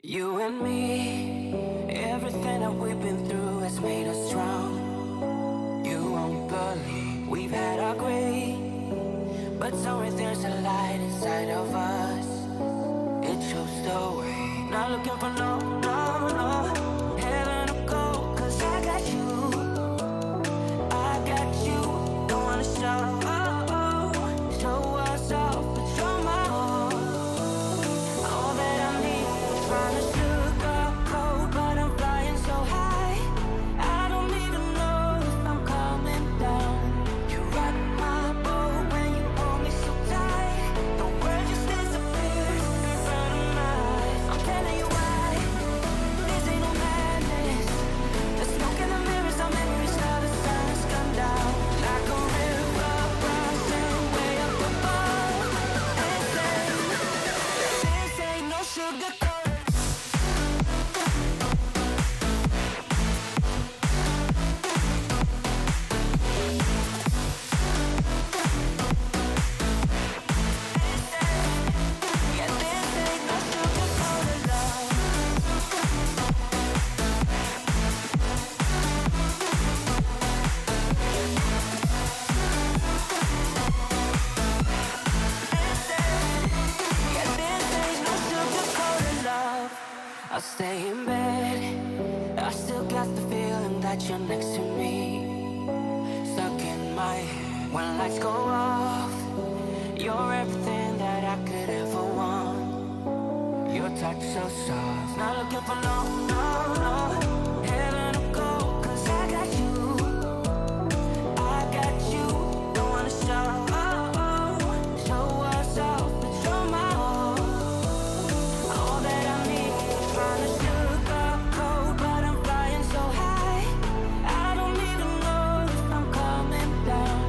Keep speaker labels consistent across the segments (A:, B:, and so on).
A: You and me, everything that we've been through has made us strong. You won't believe we've had our gray, but somewhere there's a light inside of us. It shows the way. Not looking for no heaven or gold, 'cause I got you, don't wanna show us off, but you're my all that I need. Trying to sugarcoat, but I'm flying so high, I don't even know if I'm coming down. You rock my boat when you hold me so tight, the world just disappears in front of my eyes. I'm telling you why, this ain't no madness. The smoke in the mirrors, our memories of the sun's come down like a river rising way up above. And say, this ain't no sugar. I'll stay in bed, I still got the feeling that you're next to me, stuck in my head. When lights go off, you're everything that I could ever want. Your touch so soft, not looking for no heaven or gold, 'cause I got you, don't wanna show us off, but you're my all that I need. Trying to sugarcoat, but I'm flying so high, I don't even know if I'm coming down.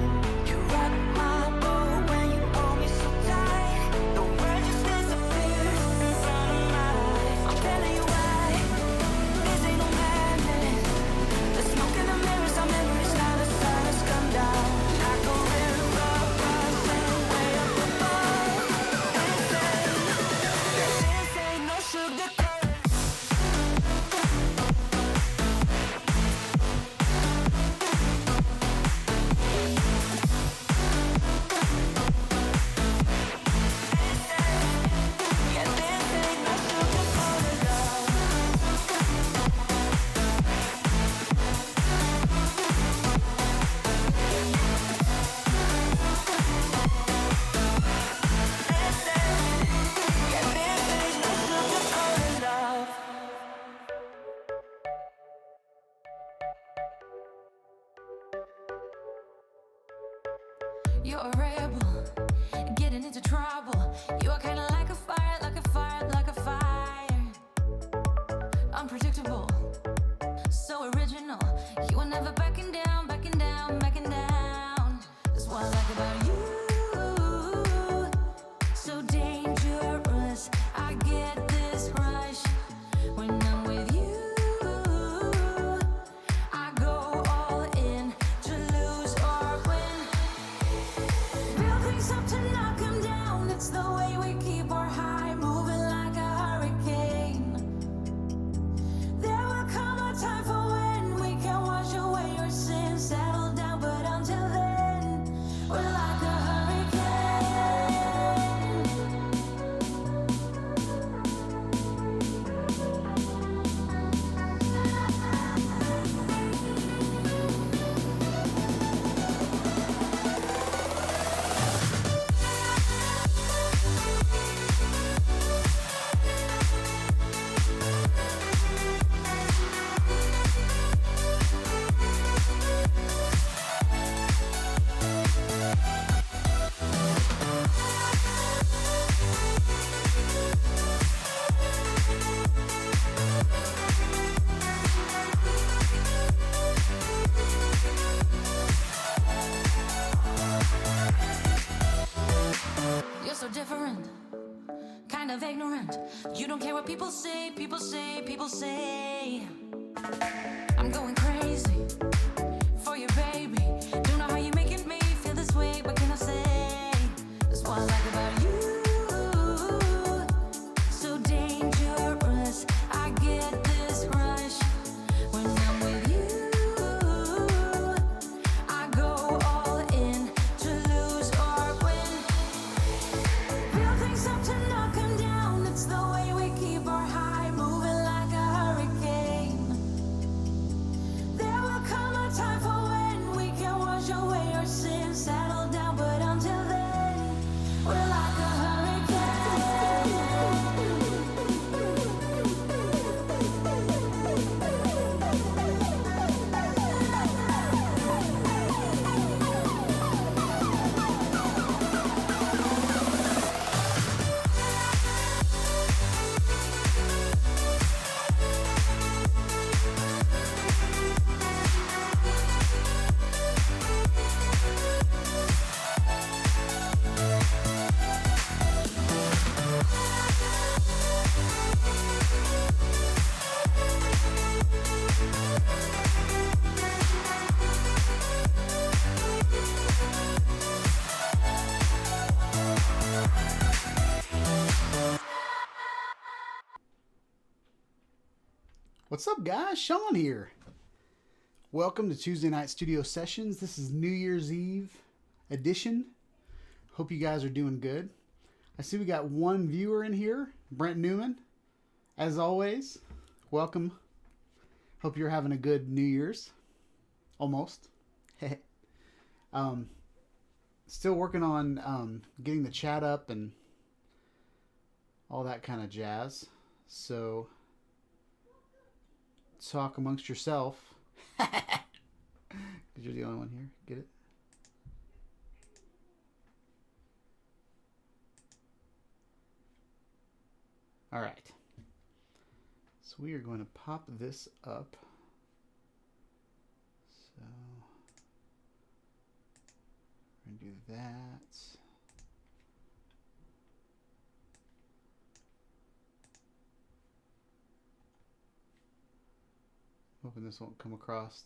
A: You rock my boat when you hold me so tight, the world just disappears in front of my eyes. I'm telling you why, this ain't no madness. The smoke in the mirrors, our memories, now the sun has come down like a river rising way up above. And say, this ain't no sugar.
B: You're a rebel, getting into trouble. You are kinda like a fire, like a fire, like a fire. Unpredictable, so original. You are never backing down, backing down, backing down. That's what I like about you. So dangerous, I get this rush when I'm with you. I go all in to lose or win. Build things up to knock 'em down. It's the way we keep our high, moving like a hurricane. There will come a time for when we can wash away your sins, settle down, but until then, we're like a hurricane. You're so different, kind of ignorant. You don't care what people say, people say, people say. I'm going crazy for you, baby. Don't know how you're making me feel this way. What can I say? That's what I like about you. So dangerous,
C: What's up, guys? Shawn here. Welcome to Tuesday Night Studio Sessions. This is New Year's Eve edition. Hope you guys are doing good. I see we got one viewer in here, Brent Newman. As always, welcome. Hope you're having a good New Year's. Almost. Still working on getting the chat up and all that kind of jazz. So, talk amongst yourself. Because you're the only one here. Get it? All right. So we are going to pop this up. So we're going to do that. Hoping this won't come across.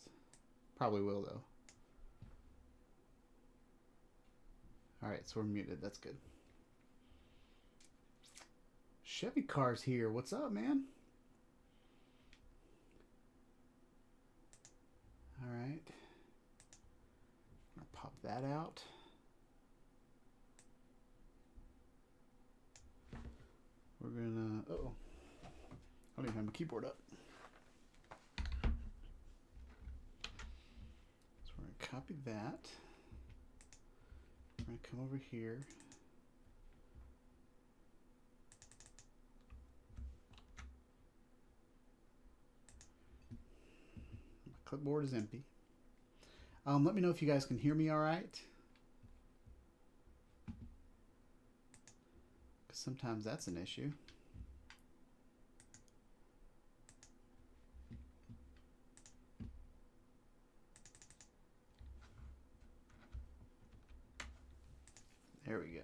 C: Probably will, though. Alright, so we're muted. That's good. Chevy Car's here. What's up, man? Alright. I'm going to pop that out. We're going to... Uh-oh. I don't even have my keyboard up. Copy that. I'm going to come over here. My clipboard is empty. Let me know if you guys can hear me all right. Because sometimes that's an issue. There we go.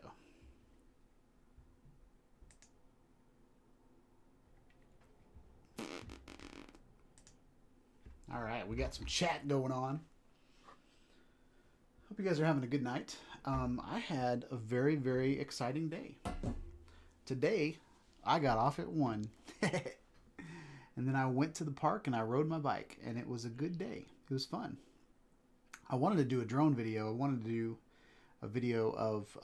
C: All right, we got some chat going on. Hope you guys are having a good night. I had a very, very exciting day. Today, I got off at 1. And then I went to the park and I rode my bike. And it was a good day. It was fun. I wanted to do a drone video. I wanted to do a video of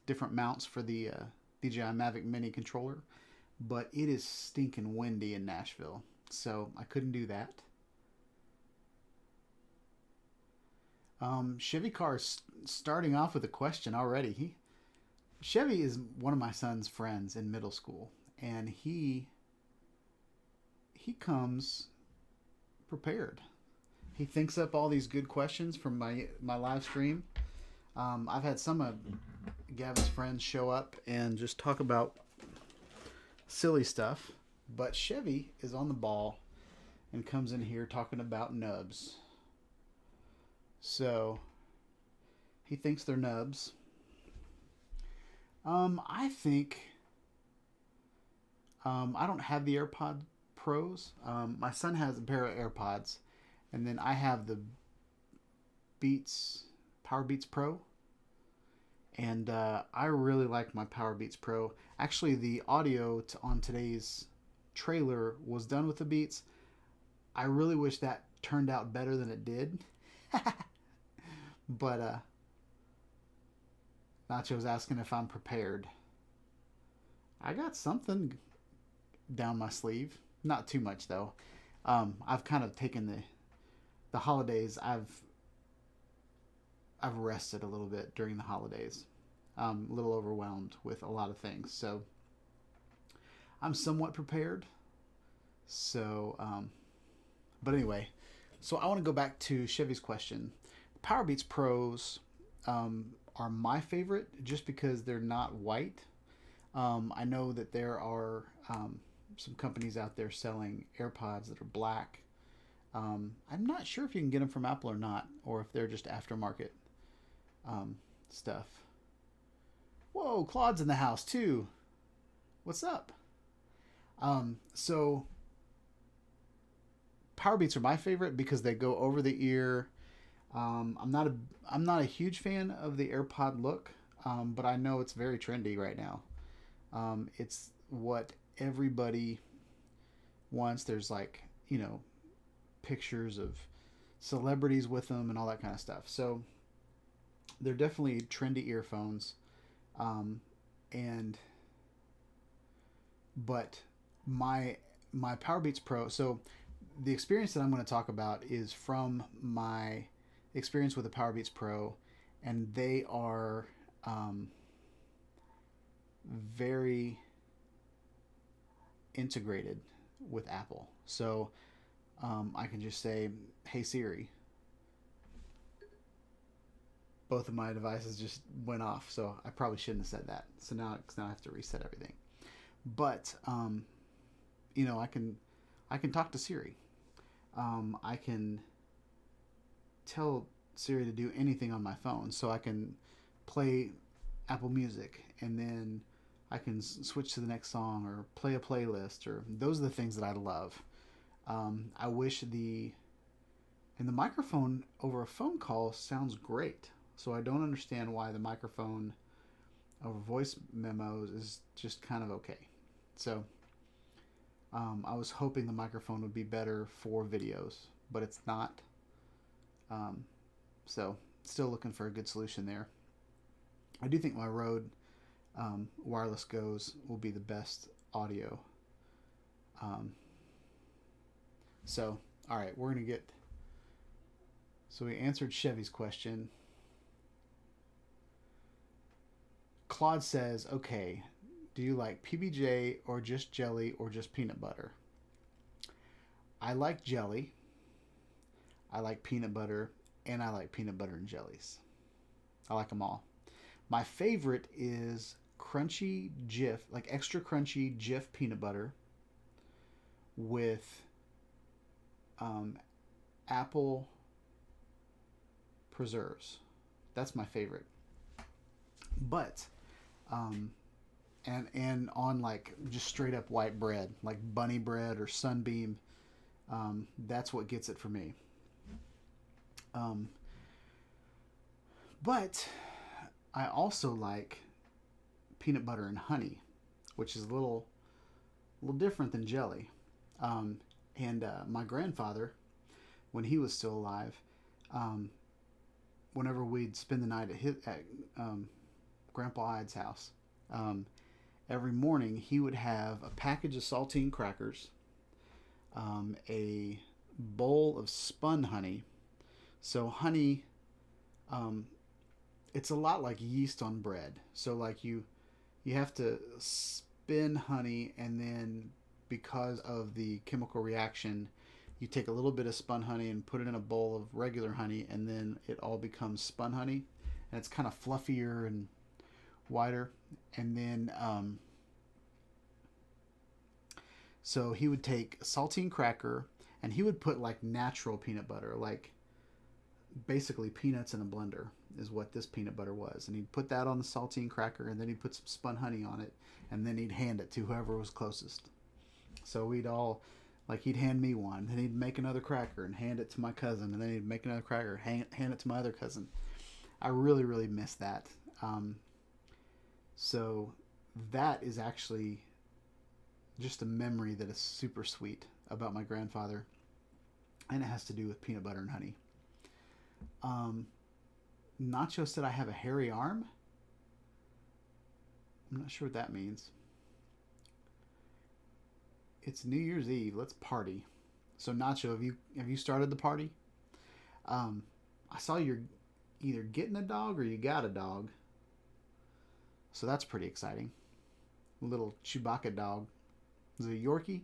C: different mounts for the DJI Mavic Mini controller, but it is stinking windy in Nashville, so I couldn't do that. Chevy Car is starting off with a question already. Chevy is one of my son's friends in middle school, and he comes prepared. He thinks up all these good questions from my live stream. I've had some of Gavin's friends show up and just talk about silly stuff, but Chevy is on the ball and comes in here talking about nubs. So he thinks they're nubs. I think I don't have the AirPod Pros. My son has a pair of AirPods, and then I have the Power Beats Pro, and I really like my Power Beats Pro. Actually, the audio on today's trailer was done with the Beats. I really wish that turned out better than it did. But Nacho's asking if I'm prepared. I got something down my sleeve. Not too much, though. I've kind of taken the holidays. I've rested a little bit during the holidays. A little overwhelmed with a lot of things. So I'm somewhat prepared. So, but anyway, so I want to go back to Chevy's question. Power Beats Pros are my favorite just because they're not white. I know that there are some companies out there selling AirPods that are black. I'm not sure if you can get them from Apple or not, or if they're just aftermarket stuff. Whoa, Claude's in the house too. What's up? So Power Beats are my favorite because they go over the ear. I'm not a huge fan of the AirPod look, but I know it's very trendy right now. It's what everybody once. There's like, pictures of celebrities with them and all that kind of stuff. So they're definitely trendy earphones. And but my Powerbeats Pro. So the experience that I'm going to talk about is from my experience with the Powerbeats Pro, and they are very integrated with Apple. So I can just say, "Hey Siri." Both of my devices just went off, so I probably shouldn't have said that. So now I have to reset everything. But I can talk to Siri. I can tell Siri to do anything on my phone, so I can play Apple Music, and then I can switch to the next song or play a playlist, or those are the things that I love. I wish the microphone over a phone call sounds great, so I don't understand why the microphone over voice memos is just kind of okay. So I was hoping the microphone would be better for videos, but it's not. So still looking for a good solution there. I do think my Rode Wireless Goes will be the best audio. So, all right, we're going to get... So we answered Chevy's question. Claude says, okay, do you like PBJ or just jelly or just peanut butter? I like jelly. I like peanut butter. And I like peanut butter and jellies. I like them all. My favorite is crunchy Jif, like extra crunchy Jif peanut butter with apple preserves. That's my favorite. But and on like just straight up white bread, like bunny bread or Sunbeam, that's what gets it for me. But I also like peanut butter and honey, which is a little different than jelly. And my grandfather, when he was still alive, whenever we'd spend the night at Grandpa Ide's house, every morning he would have a package of saltine crackers, a bowl of spun honey. So honey, it's a lot like yeast on bread. So like you have to spin honey, and then because of the chemical reaction, you take a little bit of spun honey and put it in a bowl of regular honey, and then it all becomes spun honey, and it's kind of fluffier and wider. And then so he would take a saltine cracker, and he would put like natural peanut butter, like basically peanuts in a blender is what this peanut butter was, and he'd put that on the saltine cracker, and then he'd put some spun honey on it, and then he'd hand it to whoever was closest. So we'd all, like, he'd hand me one, and he'd make another cracker and hand it to my cousin, and then he'd make another cracker, hand it to my other cousin. I really, really miss that. So that is actually just a memory that is super sweet about my grandfather, and it has to do with peanut butter and honey. Nacho said I have a hairy arm. I'm not sure what that means. It's New Year's Eve. Let's party. So Nacho, have you started the party? I saw you're either getting a dog or you got a dog. So that's pretty exciting. A little Chewbacca dog. Is it a Yorkie?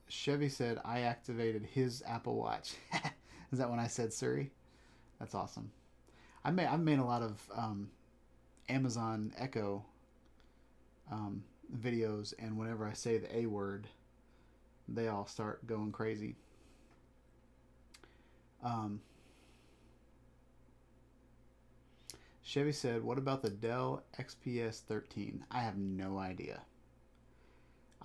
C: Chevy said I activated his Apple Watch. Is that when I said Siri? That's awesome. I've made a lot of Amazon Echo videos, and whenever I say the A word, they all start going crazy. Chevy said, what about the Dell XPS 13? I have no idea.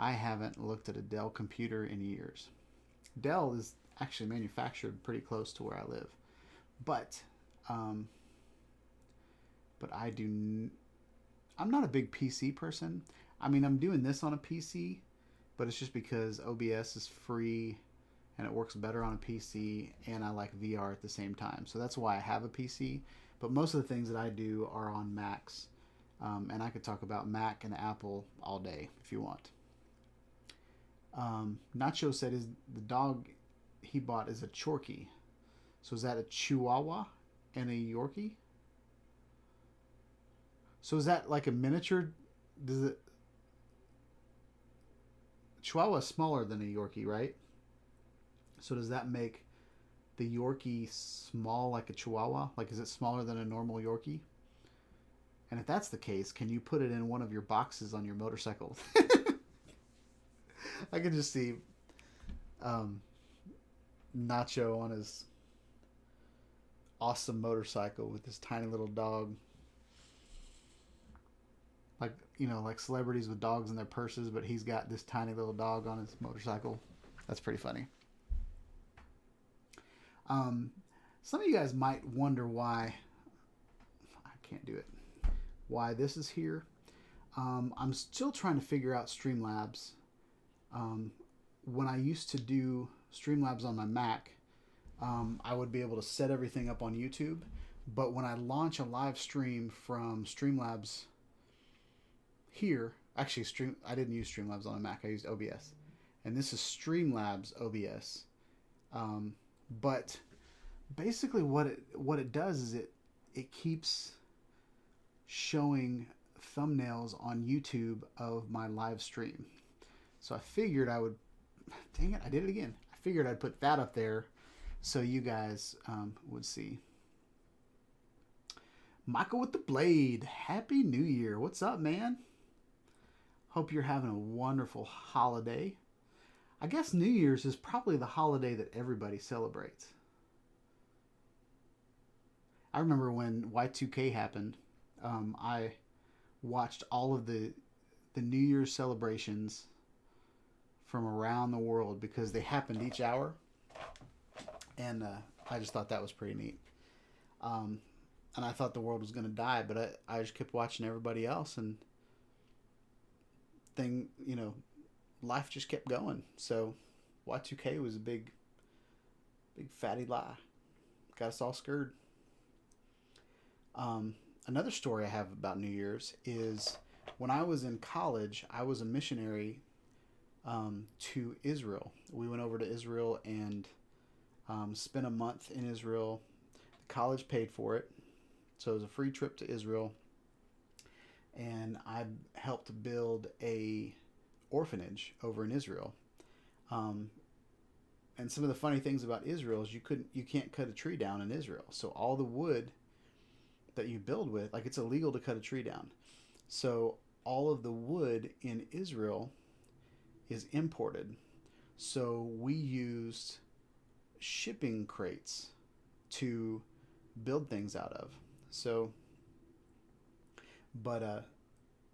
C: I haven't looked at a Dell computer in years. Dell is actually manufactured pretty close to where I live, but I I'm not a big PC person. I mean, I'm doing this on a PC, but it's just because OBS is free and it works better on a PC, and I like VR at the same time. So that's why I have a PC. But most of the things that I do are on Macs, and I could talk about Mac and Apple all day if you want. Nacho said the dog he bought is a Chorky. So is that a Chihuahua and a Yorkie? So is that like a miniature? Does it? Chihuahua is smaller than a Yorkie, right? So does that make the Yorkie small like a Chihuahua? Like, is it smaller than a normal Yorkie? And if that's the case, can you put it in one of your boxes on your motorcycle? I can just see Nacho on his awesome motorcycle with this tiny little dog. Like, like celebrities with dogs in their purses, but he's got this tiny little dog on his motorcycle. That's pretty funny. Some of you guys might wonder why I can't do it. Why this is here. I'm still trying to figure out Streamlabs. When I used to do Streamlabs on my Mac, I would be able to set everything up on YouTube. But when I launch a live stream from Streamlabs here, actually I didn't use Streamlabs on a Mac. I used OBS, and this is Streamlabs OBS. But basically, what it does is it keeps showing thumbnails on YouTube of my live stream. So I figured I would, dang it, I did it again. I figured I'd put that up there so you guys would see. Michael with the Blade, Happy New Year. What's up, man? Hope you're having a wonderful holiday. I guess New Year's is probably the holiday that everybody celebrates. I remember when Y2K happened, I watched all of the New Year's celebrations from around the world because they happened each hour, and I just thought that was pretty neat. And I thought the world was going to die, but I just kept watching everybody else, and life just kept going. So Y2K was a big fatty lie. Got us all scared. Another story I have about New Year's is when I was in college, I was a missionary to Israel. We went over to Israel and spent a month in Israel. The college paid for it, so it was a free trip to Israel. And I helped build a orphanage over in Israel. And some of the funny things about Israel is you can't cut a tree down in Israel. So all the wood that you build with, like, it's illegal to cut a tree down. So all of the wood in Israel is imported. So we used shipping crates to build things out of. So, but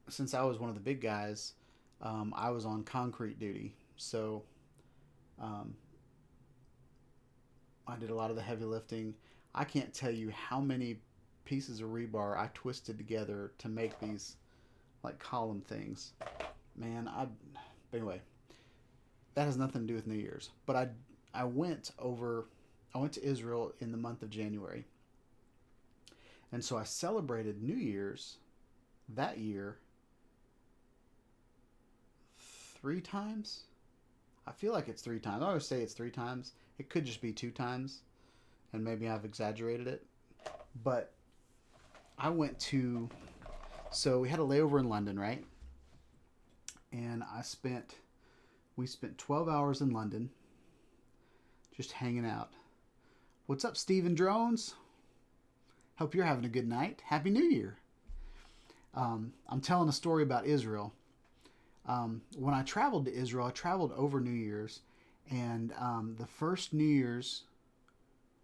C: since I was one of the big guys, I was on concrete duty. So I did a lot of the heavy lifting. I can't tell you how many pieces of rebar I twisted together to make these like column things. Man, anyway, that has nothing to do with New Year's. But I went to Israel in the month of January. And so I celebrated New Year's that year 3 times. I feel like it's 3 times. I always say it's 3 times. It could just be 2 times, and maybe I've exaggerated it. But I went to, so we had a layover in London, right? And we spent 12 hours in London just hanging out. What's up, Steven Drones? Hope you're having a good night. Happy New Year. I'm telling a story about Israel. When I traveled to Israel, I traveled over New Year's, and the first New Year's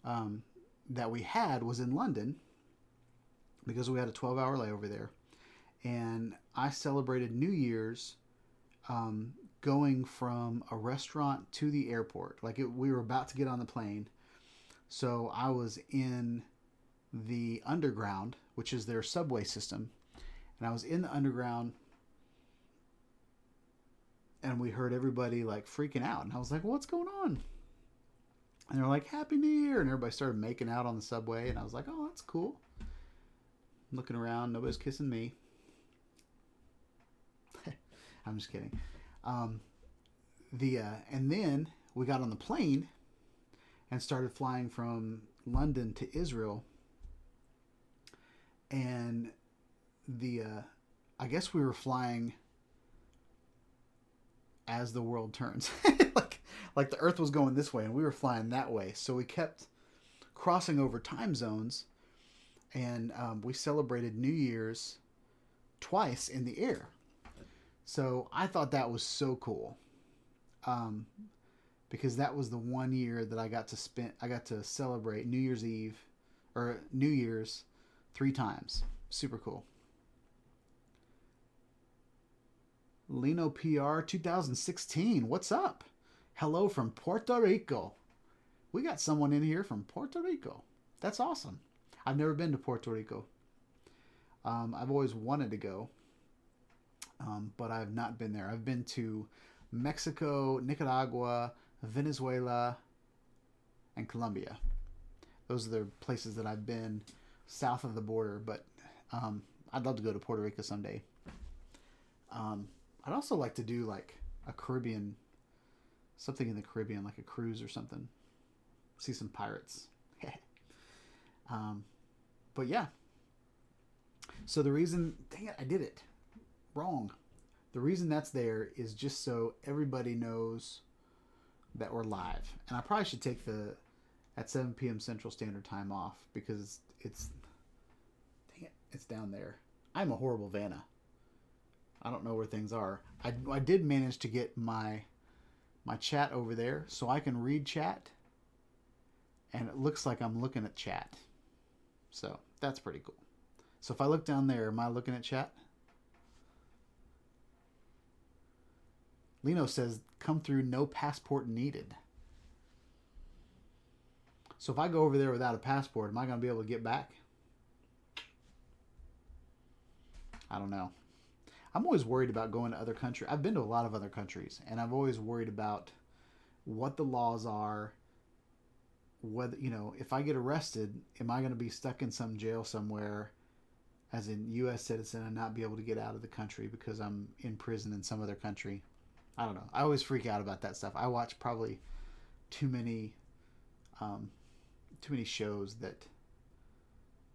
C: that we had was in London because we had a 12-hour layover there. And I celebrated New Year's going from a restaurant to the airport. We were about to get on the plane. So I was in the underground, which is their subway system. And I was in the underground, and we heard everybody like freaking out. And I was like, what's going on? And they're like, Happy New Year. And everybody started making out on the subway. And I was like, oh, that's cool. I'm looking around. Nobody's kissing me. I'm just kidding. And then we got on the plane and started flying from London to Israel. And I guess we were flying as the world turns. like the Earth was going this way and we were flying that way. So we kept crossing over time zones, and we celebrated New Year's twice in the air. So I thought that was so cool, because that was the one year that I got to celebrate New Year's Eve or New Year's 3 times. Super cool. Lino PR 2016. What's up? Hello from Puerto Rico. We got someone in here from Puerto Rico. That's awesome. I've never been to Puerto Rico. I've always wanted to go, but I've not been there. I've been to Mexico, Nicaragua, Venezuela, and Colombia. Those are the places that I've been south of the border, but I'd love to go to Puerto Rico someday. I'd also like to do like a Caribbean, something in the Caribbean, like a cruise or something. See some pirates. But yeah. So the reason, dang it, I did it wrong. The reason that's there is just so everybody knows that we're live. And I probably should take at 7 p.m. Central Standard Time off, because it's down there. I'm a horrible Vanna. I don't know where things are. I did manage to get my chat over there, so I can read chat, and it looks like I'm looking at chat. So that's pretty cool. So if I look down there, am I looking at chat? Lino says, come through, no passport needed. So if I go over there without a passport, am I going to be able to get back? I don't know. I'm always worried about going to other countries. I've been to a lot of other countries, and I've always worried about what the laws are. Whether, if I get arrested, am I going to be stuck in some jail somewhere as a U.S. citizen and not be able to get out of the country because I'm in prison in some other country? I don't know. I always freak out about that stuff. I watch probably too many shows that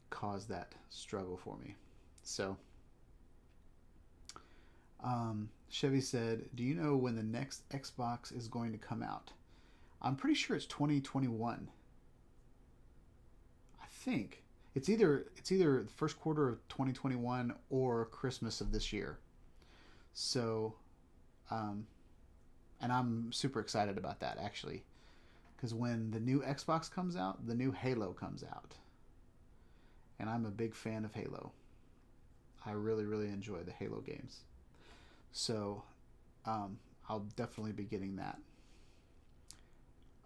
C: cause that struggle for me. So, Chevy said, do you know when the next Xbox is going to come out? I'm pretty sure it's 2021. I think it's either the first quarter of 2021 or Christmas of this year. So, and I'm super excited about that, actually, because when the new Xbox comes out, the new Halo comes out, and I'm a big fan of Halo. I really, really enjoy the Halo games. So, I'll definitely be getting that.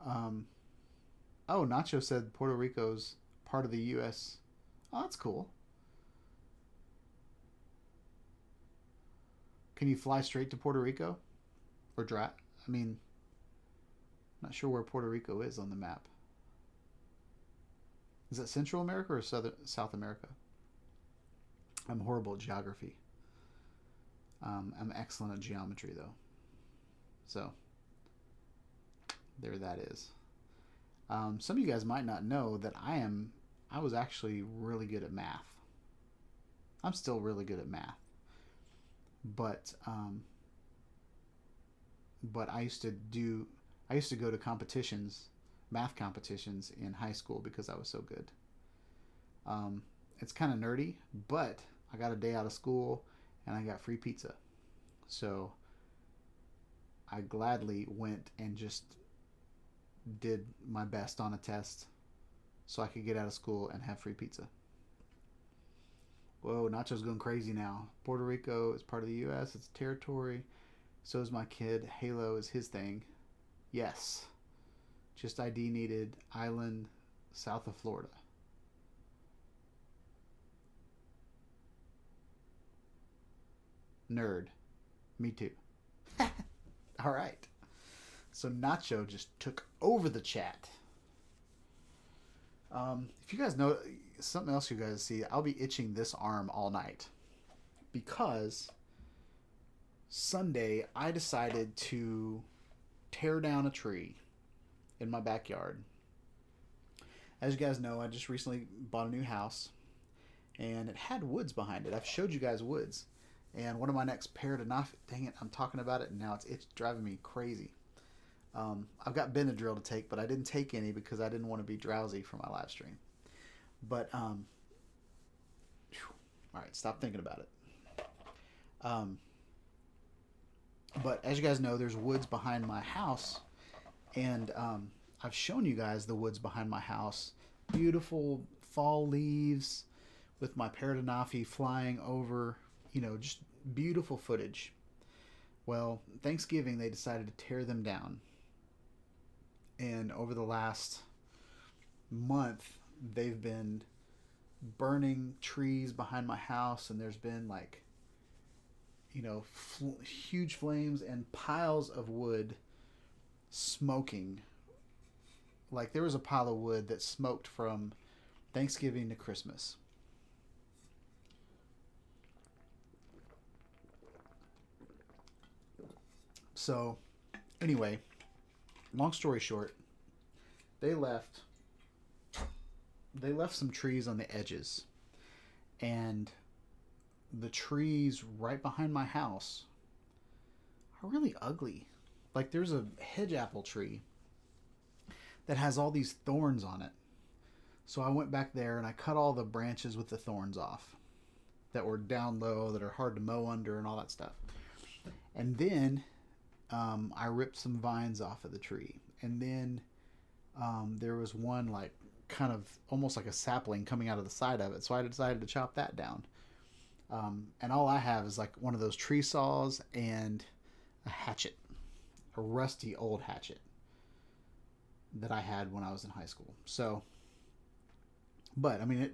C: Oh, Nacho said Puerto Rico's part of the U.S. Oh, that's cool. Can you fly straight to Puerto Rico? Or drive? I mean, not sure where Puerto Rico is on the map. Is that Central America or South America? I'm horrible at geography. I'm excellent at geometry, though. So, there that is. Some of you guys might not know that I was actually really good at math. I'm still really good at math. But I used to go to competitions, math competitions in high school because I was so good. It's kind of nerdy, but I got a day out of school and I got free pizza. So I gladly went and just did my best on a test so I could get out of school and have free pizza. Whoa, Nacho's going crazy now. Puerto Rico is part of the U.S. It's territory. So is my kid. Halo is his thing. Yes. Just ID needed. Island, south of Florida. Nerd. Me too. All right. So Nacho just took over the chat. If you guys know something else, you guys see, I'll be itching this arm all night because Sunday I decided to tear down a tree in my backyard. As you guys know, I just recently bought a new house and it had woods behind it. I've showed you guys woods. And one of my next paradenoff, dang it, I'm talking about it and now it's driving me crazy. I've got Benadryl to take, but I didn't take any because I didn't want to be drowsy for my live stream. But, all right, stop thinking about it. But as you guys know, there's woods behind my house, and I've shown you guys the woods behind my house. Beautiful fall leaves with my paradenoff flying over, just beautiful footage. Well, Thanksgiving, they decided to tear them down. And over the last month, they've been burning trees behind my house, and there's been huge flames and piles of wood smoking. Like there was a pile of wood that smoked from Thanksgiving to Christmas. So, anyway, long story short, they left some trees on the edges, and the trees right behind my house are really ugly. Like there's a hedge apple tree that has all these thorns on it. So I went back there and I cut all the branches with the thorns off that were down low, that are hard to mow under and all that stuff. And then I ripped some vines off of the tree. And then there was one kind of almost like a sapling coming out of the side of it. So I decided to chop that down. And all I have is one of those tree saws and a hatchet, a rusty old hatchet that I had when I was in high school. So, but I mean,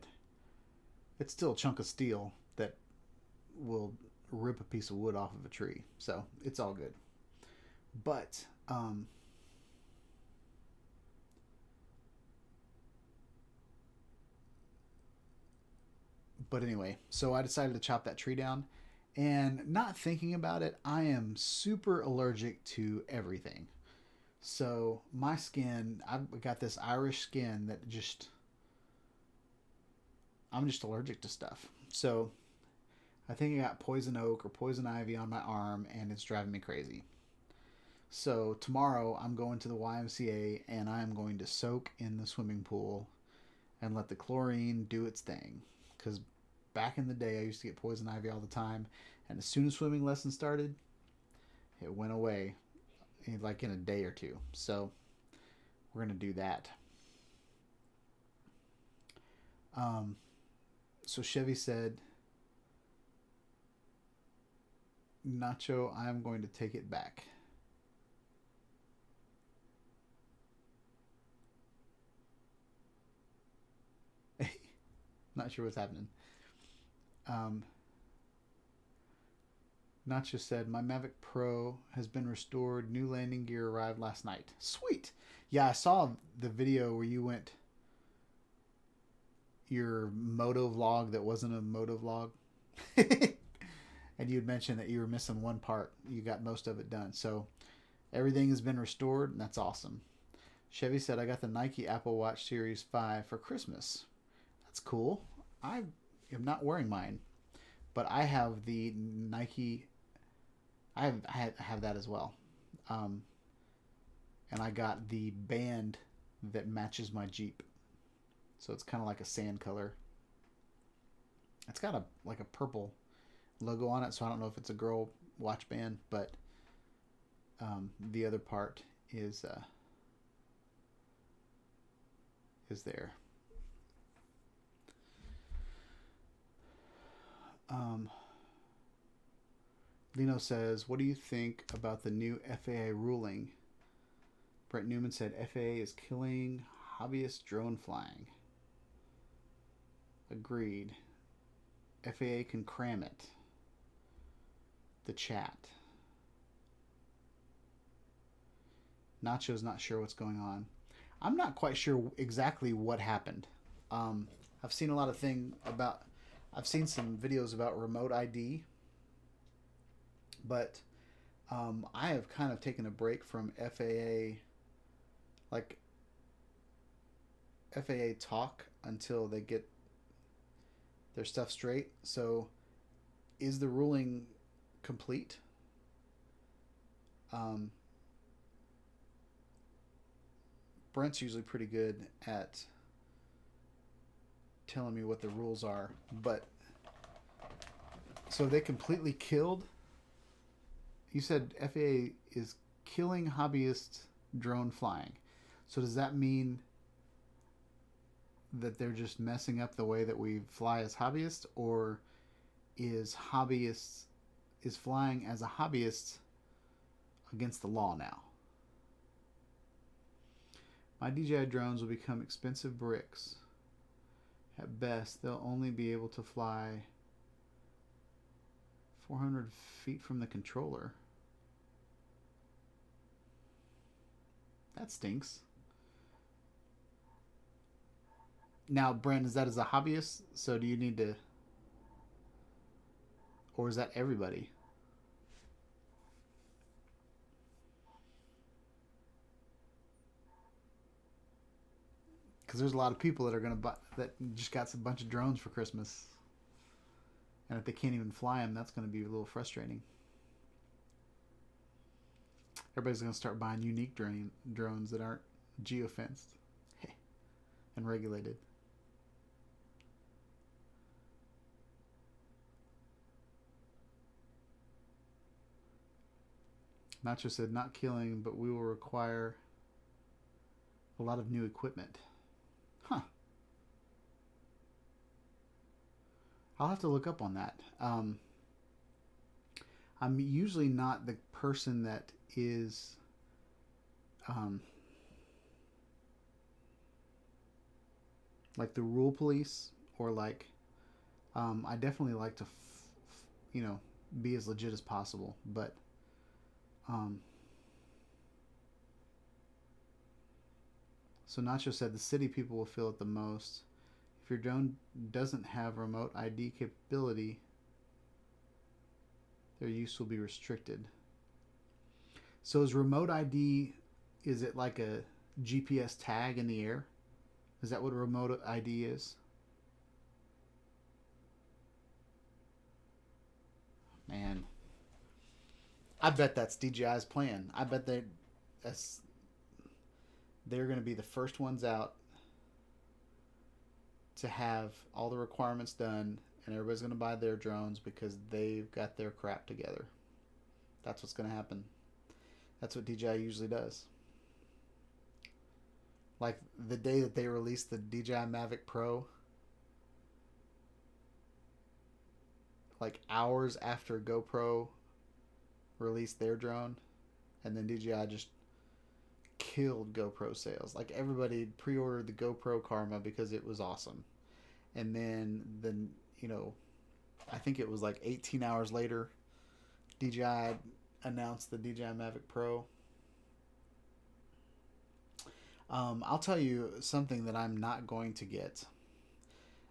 C: it's still a chunk of steel that will rip a piece of wood off of a tree. So it's all good. But, anyway, so I decided to chop that tree down, and not thinking about it, I am super allergic to everything. So my skin, I've got this Irish skin that I'm just allergic to stuff. So I think I got poison oak or poison ivy on my arm, and it's driving me crazy. So tomorrow I'm going to the YMCA and I'm going to soak in the swimming pool and let the chlorine do its thing. Because back in the day I used to get poison ivy all the time, and as soon as swimming lessons started, it went away in a day or two. So we're going to do that. So Chevy said, Nacho, I'm going to take it back. Not sure what's happening. Nacho said, my Mavic Pro has been restored. New landing gear arrived last night. Sweet. Yeah, I saw the video where you went your moto vlog that wasn't a moto vlog. And you had mentioned that you were missing one part. You got most of it done. So everything has been restored, and that's awesome. Chevy said, I got the Nike Apple Watch Series 5 for Christmas. That's cool. I am not wearing mine, but I have the Nike. I have that as well, and I got the band that matches my Jeep, so it's kind of like a sand color. It's got a purple logo on it, so I don't know if it's a girl watch band, but the other part is there. Lino says, what do you think about the new FAA ruling? Brent Newman said, FAA is killing hobbyist drone flying. Agreed. FAA can cram it. the chat. Nacho's not sure what's going on. I'm not quite sure exactly what happened. I've seen a lot of I've seen some videos about remote ID, but I have kind of taken a break from like FAA talk until they get their stuff straight. So, is the ruling complete? Brent's usually pretty good at telling me what the rules are, but so they completely killed. You said FAA is killing hobbyist drone flying. So does that mean that they're just messing up the way that we fly as hobbyists, or is flying as a hobbyist against the law now? My DJI drones will become expensive bricks. At best, they'll only be able to fly 400 feet from the controller. That stinks. Now, Brent, is that as a hobbyist? So do you need to... Or is that everybody? Because there's a lot of people that are going to buy, that just got a bunch of drones for Christmas, and if they can't even fly them, that's going to be a little frustrating. Everybody's going to start buying unique drones that aren't geofenced and regulated. Nacho said, not killing, but we will require a lot of new equipment. Huh. I'll have to look up on that. I'm usually not the person that is like the rule police, or like I definitely like to be as legit as possible, but so Nacho said the city people will feel it the most. If your drone doesn't have remote ID capability, their use will be restricted. So is remote ID, is it like a GPS tag in the air? Is that what a remote ID is? Man, I bet that's DJI's plan. I bet they're going to be the first ones out to have all the requirements done, and everybody's going to buy their drones because they've got their crap together. That's what's going to happen. That's what DJI usually does. Like the day that they released the DJI Mavic Pro, like hours after GoPro released their drone, and then DJI just killed GoPro sales. Like everybody pre-ordered the GoPro Karma because it was awesome, and then I think it was like 18 hours later, DJI announced the DJI Mavic Pro. I'll tell you something that I'm not going to get.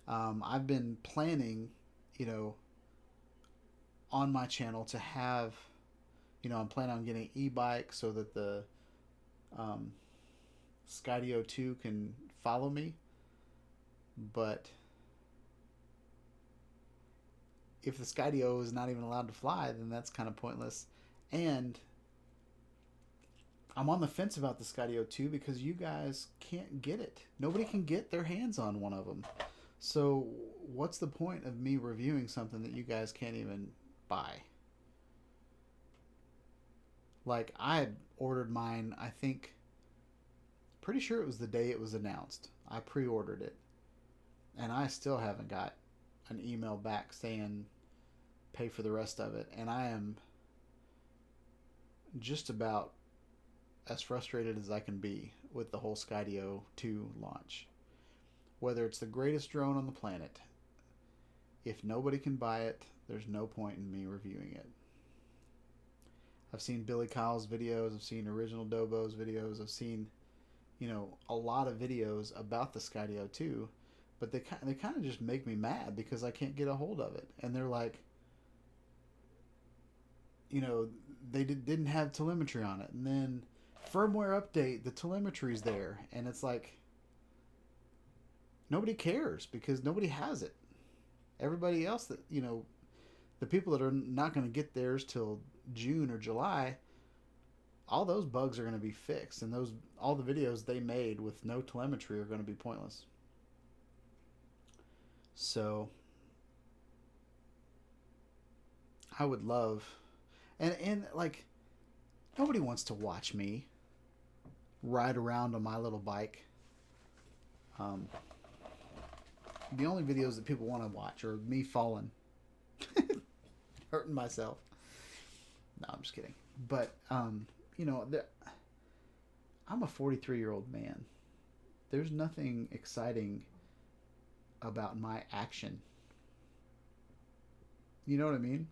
C: I've been planning, on my channel to have, I'm planning on getting an e-bike so that the Skydio 2 can follow me. But if the Skydio is not even allowed to fly, then that's kind of pointless. And I'm on the fence about the Skydio 2 because you guys can't get it. Nobody can get their hands on one of them. So what's the point of me reviewing something that you guys can't even buy? Like, I had ordered mine, I think, pretty sure it was the day it was announced. I pre-ordered it. And I still haven't got an email back saying pay for the rest of it. And I am just about as frustrated as I can be with the whole Skydio 2 launch. Whether it's the greatest drone on the planet, if nobody can buy it, there's no point in me reviewing it. I've seen Billy Kyle's videos. I've seen Original Dobo's videos. I've seen, a lot of videos about the Skydio 2, but they kind of just make me mad because I can't get a hold of it. And they're like, they didn't have telemetry on it, and then firmware update, the telemetry's there, and it's like nobody cares because nobody has it. Everybody else that the people that are not going to get theirs till June or July, all those bugs are going to be fixed, and all the videos they made with no telemetry are going to be pointless. So I would love, and like, nobody wants to watch me ride around on my little bike. The only videos that people want to watch are me falling, hurting myself. No, I'm just kidding. But I'm a 43-year-old man. There's nothing exciting about my action. You know what I mean?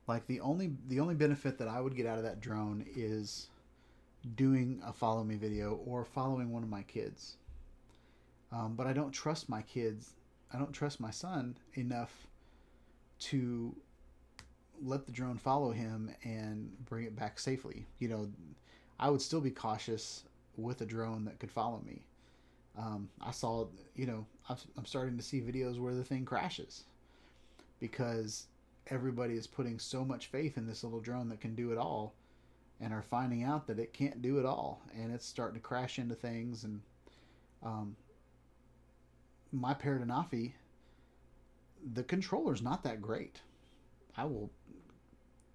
C: Like, the only benefit that I would get out of that drone is doing a follow me video or following one of my kids. But I don't trust my kids. I don't trust my son enough to let the drone follow him and bring it back safely. I would still be cautious with a drone that could follow me. I saw, I'm starting to see videos where the thing crashes because everybody is putting so much faith in this little drone that can do it all, and are finding out that it can't do it all, and it's starting to crash into things. And my Paradinafi, the controller's not that great. I will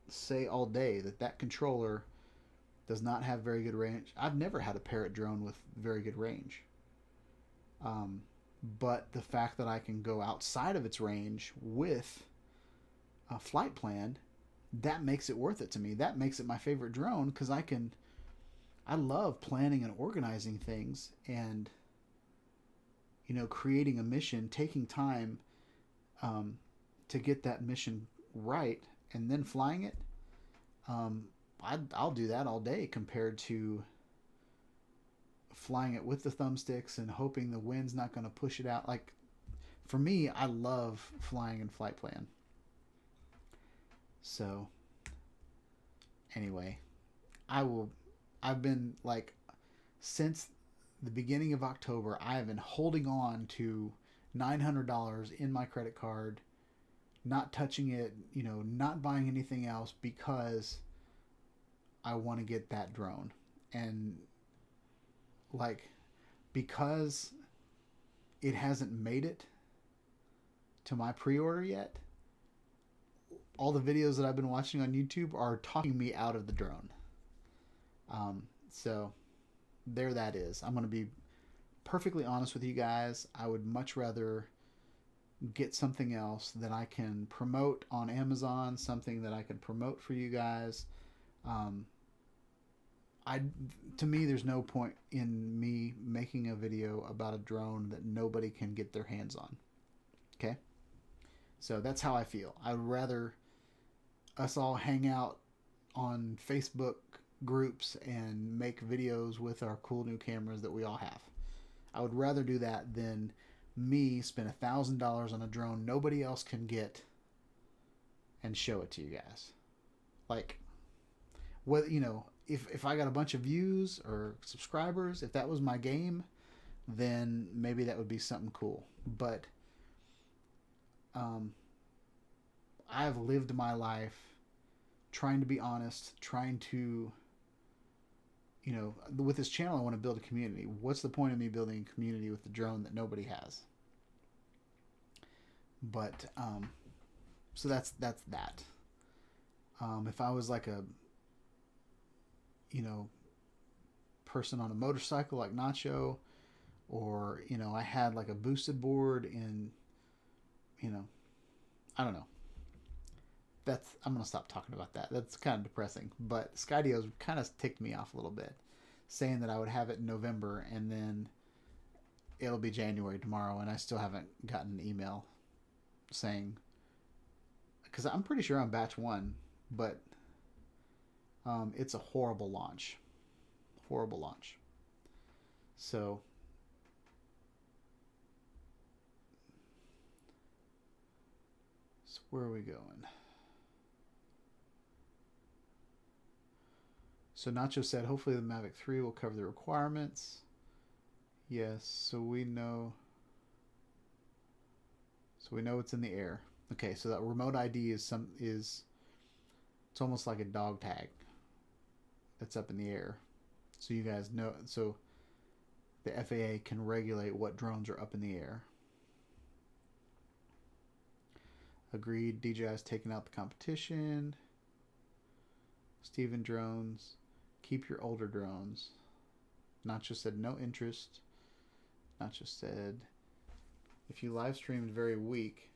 C: say all day that controller does not have very good range. I've never had a Parrot drone with very good range. But the fact that I can go outside of its range with a flight plan, that makes it worth it to me. That makes it my favorite drone because I love planning and organizing things, and creating a mission, taking time to get that mission right, and then flying it. I'll do that all day compared to flying it with the thumbsticks and hoping the wind's not going to push it out. Like, for me, I love flying in flight plan. So anyway, I've been like, since the beginning of October, I have been holding on to $900 in my credit card, not touching it, not buying anything else, because I want to get that drone. And like, because it hasn't made it to my pre-order yet, all the videos that I've been watching on YouTube are talking me out of the drone. So there that is. I'm going to be perfectly honest with you guys. I would much rather get something else that I can promote on Amazon, something that I can promote for you guys. To me, there's no point in me making a video about a drone that nobody can get their hands on. Okay? So that's how I feel. I'd rather us all hang out on Facebook groups and make videos with our cool new cameras that we all have. I would rather do that than me spend $1,000 on a drone nobody else can get and show it to you guys. Like, what, if I got a bunch of views or subscribers, if that was my game, then maybe that would be something cool. But I've lived my life trying to be honest, trying to, with this channel, I want to build a community. What's the point of me building a community with the drone that nobody has? But, so that's that. If I was like a, person on a motorcycle like Nacho, or, I had like a boosted board in, I don't know. I'm going to stop talking about that. That's kind of depressing. But Skydio's kind of ticked me off a little bit, saying that I would have it in November, and then it'll be January tomorrow, and I still haven't gotten an email saying, because I'm pretty sure I'm batch 1, but It's a horrible launch. Horrible launch. So where are we going? So Nacho said, hopefully the Mavic 3 will cover the requirements. Yes, so we know it's in the air. Okay, so that remote ID is it's almost like a dog tag that's up in the air. So you guys know, so the FAA can regulate what drones are up in the air. Agreed. DJI's taking out the competition. Steven drones. Keep your older drones. Nacho said no interest. Nacho said, if you live streamed very weak,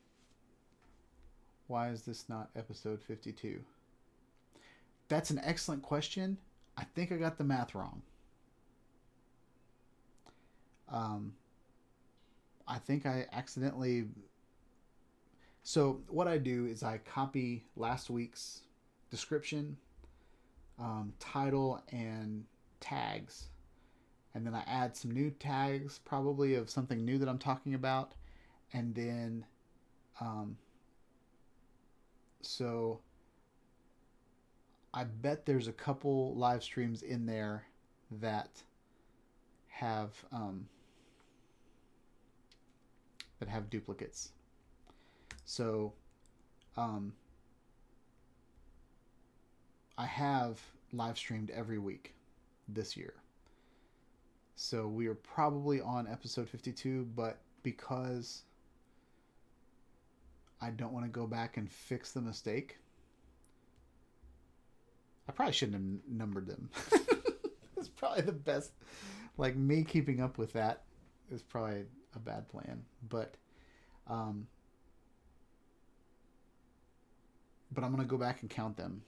C: why is this not episode 52? That's an excellent question. I think I got the math wrong. I think I accidentally... So what I do is I copy last week's description, title, and tags. And then I add some new tags, probably of something new that I'm talking about. And then, so I bet there's a couple live streams in there that have duplicates. So I have live streamed every week this year. So we are probably on episode 52, but because I don't want to go back and fix the mistake, I probably shouldn't have numbered them. It's probably the best. Like, me keeping up with that is probably a bad plan. But I'm going to go back and count them.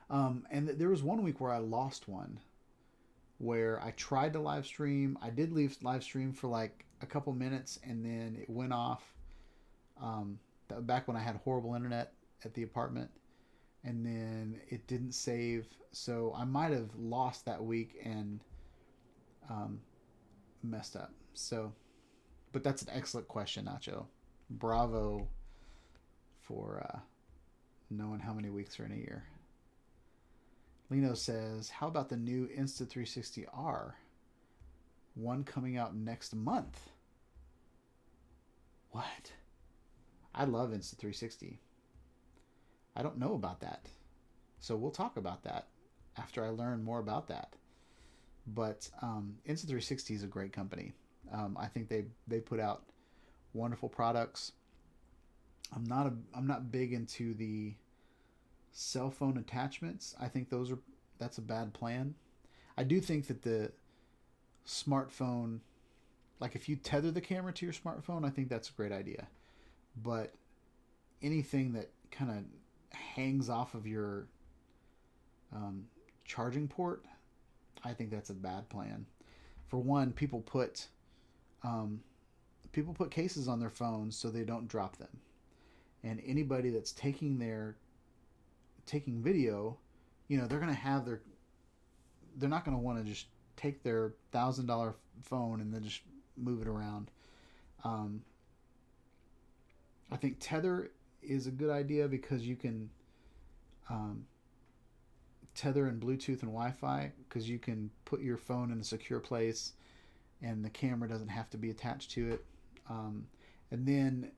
C: And there was one week where I lost one, where I tried to live stream. I did live stream for like a couple minutes, and then it went off. Back when I had horrible internet at the apartment, and then it didn't save. So I might have lost that week and messed up. So, but that's an excellent question, Nacho. Bravo for knowing how many weeks are in a year. Lino says, how about the new Insta360R? One coming out next month. What? I love Insta360. I don't know about that. So we'll talk about that after I learn more about that. But Insta360 is a great company. I think they put out wonderful products. I'm not big into the cell phone attachments. I think that's a bad plan. I do think that the smartphone, like if you tether the camera to your smartphone, I think that's a great idea. But anything that kind of hangs off of your charging port, I think that's a bad plan. For one, people put cases on their phones so they don't drop them. And anybody that's taking video, they're going to have they're not going to want to just take their $1,000 phone and then just move it around. I think tether is a good idea because you can tether in Bluetooth and Wi-Fi, because you can put your phone in a secure place and the camera doesn't have to be attached to it. And then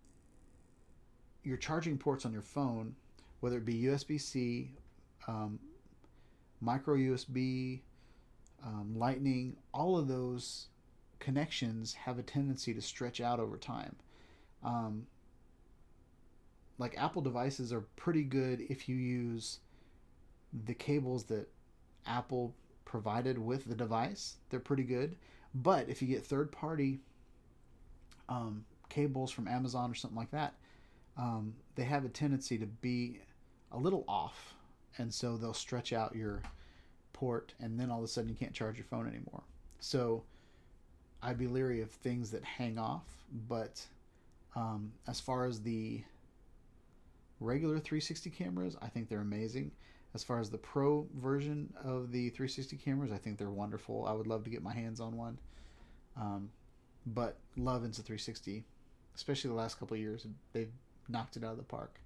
C: your charging ports on your phone, whether it be USB-C, micro USB, Lightning, all of those connections have a tendency to stretch out over time. Like Apple devices are pretty good if you use the cables that Apple provided with the device. They're pretty good. But if you get third-party cables from Amazon or something like that, they have a tendency to be a little off. And so they'll stretch out your port, and then all of a sudden you can't charge your phone anymore. So I'd be leery of things that hang off. But as far as the regular 360 cameras, I think they're amazing. As far as the pro version of the 360 cameras, I think they're wonderful. I would love to get my hands on one. Um, but love Insta360, especially the last couple of years. They've knocked it out of the park.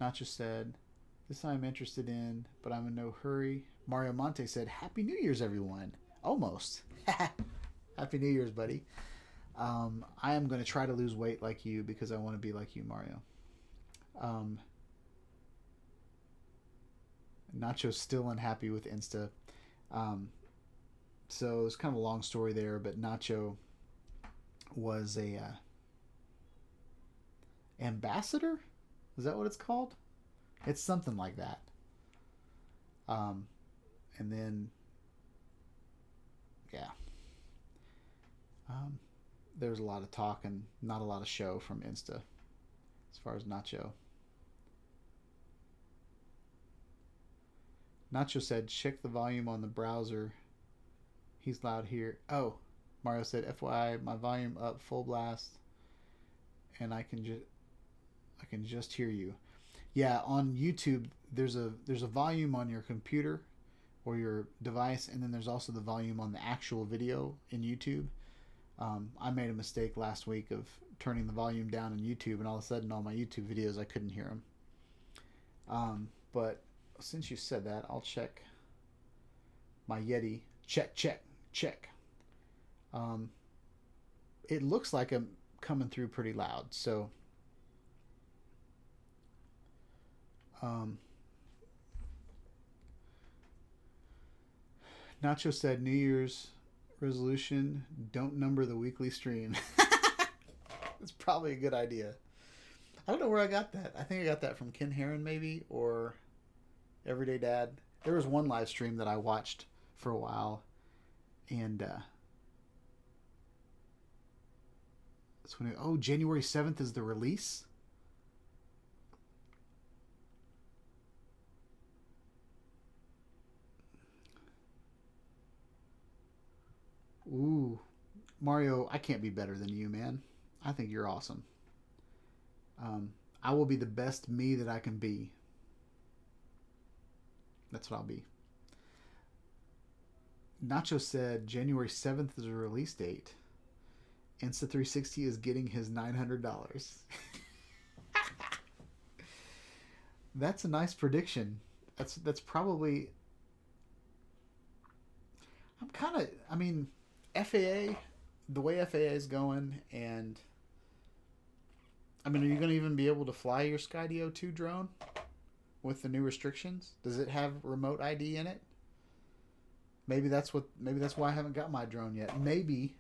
C: Nacho said, this I'm interested in, but I'm in no hurry. Mario Monte said, Happy New Year's, everyone. Almost. Happy New Year's, buddy. I am going to try to lose weight like you because I want to be like you, Mario. Nacho's still unhappy with Insta. So it's kind of a long story there, but Nacho was a ambassador? Is that what it's called? It's something like that. And then, yeah. There's a lot of talk and not a lot of show from Insta as far as Nacho. Nacho said, check the volume on the browser. He's loud here. Oh, Mario said, FYI, my volume up full blast, and I can just hear you. Yeah, on YouTube, there's a volume on your computer or your device, and then there's also the volume on the actual video in YouTube. I made a mistake last week of turning the volume down in YouTube, and all of a sudden, all my YouTube videos, I couldn't hear them. But since you said that, I'll check my Yeti. Check. It looks like I'm coming through pretty loud, so Nacho said New Year's resolution, don't number the weekly stream. That's probably a good idea. I don't know where I got that. I think I got that from Ken Heron maybe, or Everyday Dad. There was one live stream that I watched for a while, and that's when January 7th is the release. Ooh, Mario, I can't be better than you, man. I think you're awesome. I will be the best me that I can be. That's what I'll be. Nacho said January 7th is a release date. Insta360 is getting his $900. That's a nice prediction. That's probably... FAA, the way FAA is going, and are you going to even be able to fly your Skydio 2 drone with the new restrictions? Does it have remote ID in it? Maybe that's why I haven't got my drone yet. Maybe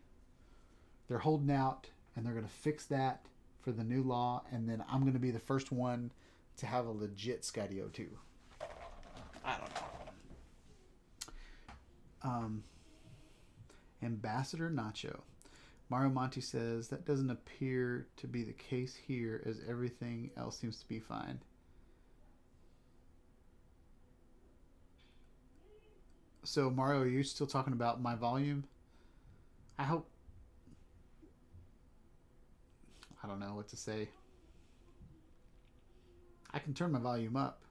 C: they're holding out and they're going to fix that for the new law, and then I'm going to be the first one to have a legit Skydio 2. I don't know. Ambassador Nacho. Mario Monti says that doesn't appear to be the case here, as everything else seems to be fine. So Mario, are you still talking about my volume? I hope... I don't know what to say. I can turn my volume up.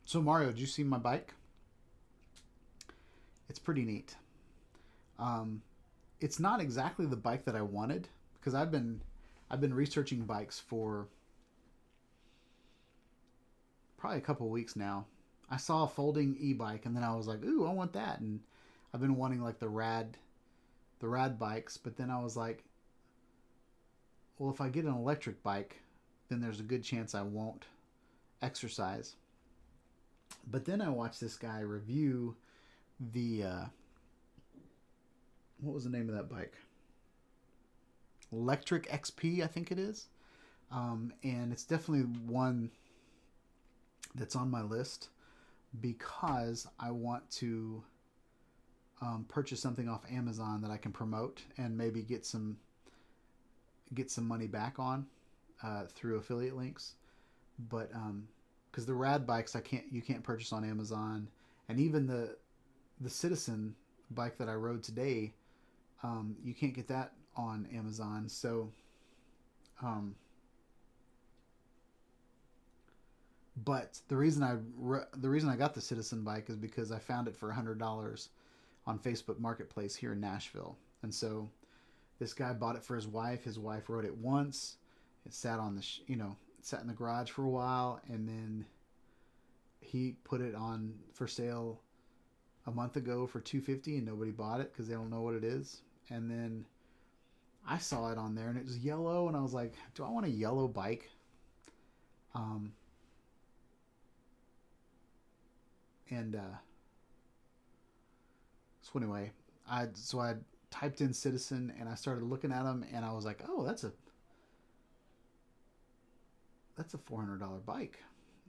C: So Mario, did you see my bike? It's pretty neat. It's not exactly the bike that I wanted, because I've been researching bikes for probably a couple of weeks now. I saw a folding e-bike, and then I was like, ooh, I want that. And I've been wanting like the rad bikes, but then I was like, well, if I get an electric bike, then there's a good chance I won't exercise. But then I watched this guy review the what was the name of that bike? Electric XP, I think it is. And it's definitely one that's on my list because I want to purchase something off Amazon that I can promote and maybe get some money back on through affiliate links. But because the rad bikes you can't purchase on Amazon, and even the Citizen bike that I rode today, you can't get that on Amazon. So Um, but the reason I got the Citizen bike is because I found it for $100 on Facebook Marketplace here in Nashville, and so this guy bought it for his wife. His wife rode it once. It sat on the it sat in the garage for a while, and then he put it on for sale a month ago for $250, and nobody bought it because they don't know what it is. And then I saw it on there, and it was yellow, and I was like, do I want a yellow bike? Um, and so anyway, I typed in Citizen, and I started looking at them, and I was like, oh, that's a $400 bike.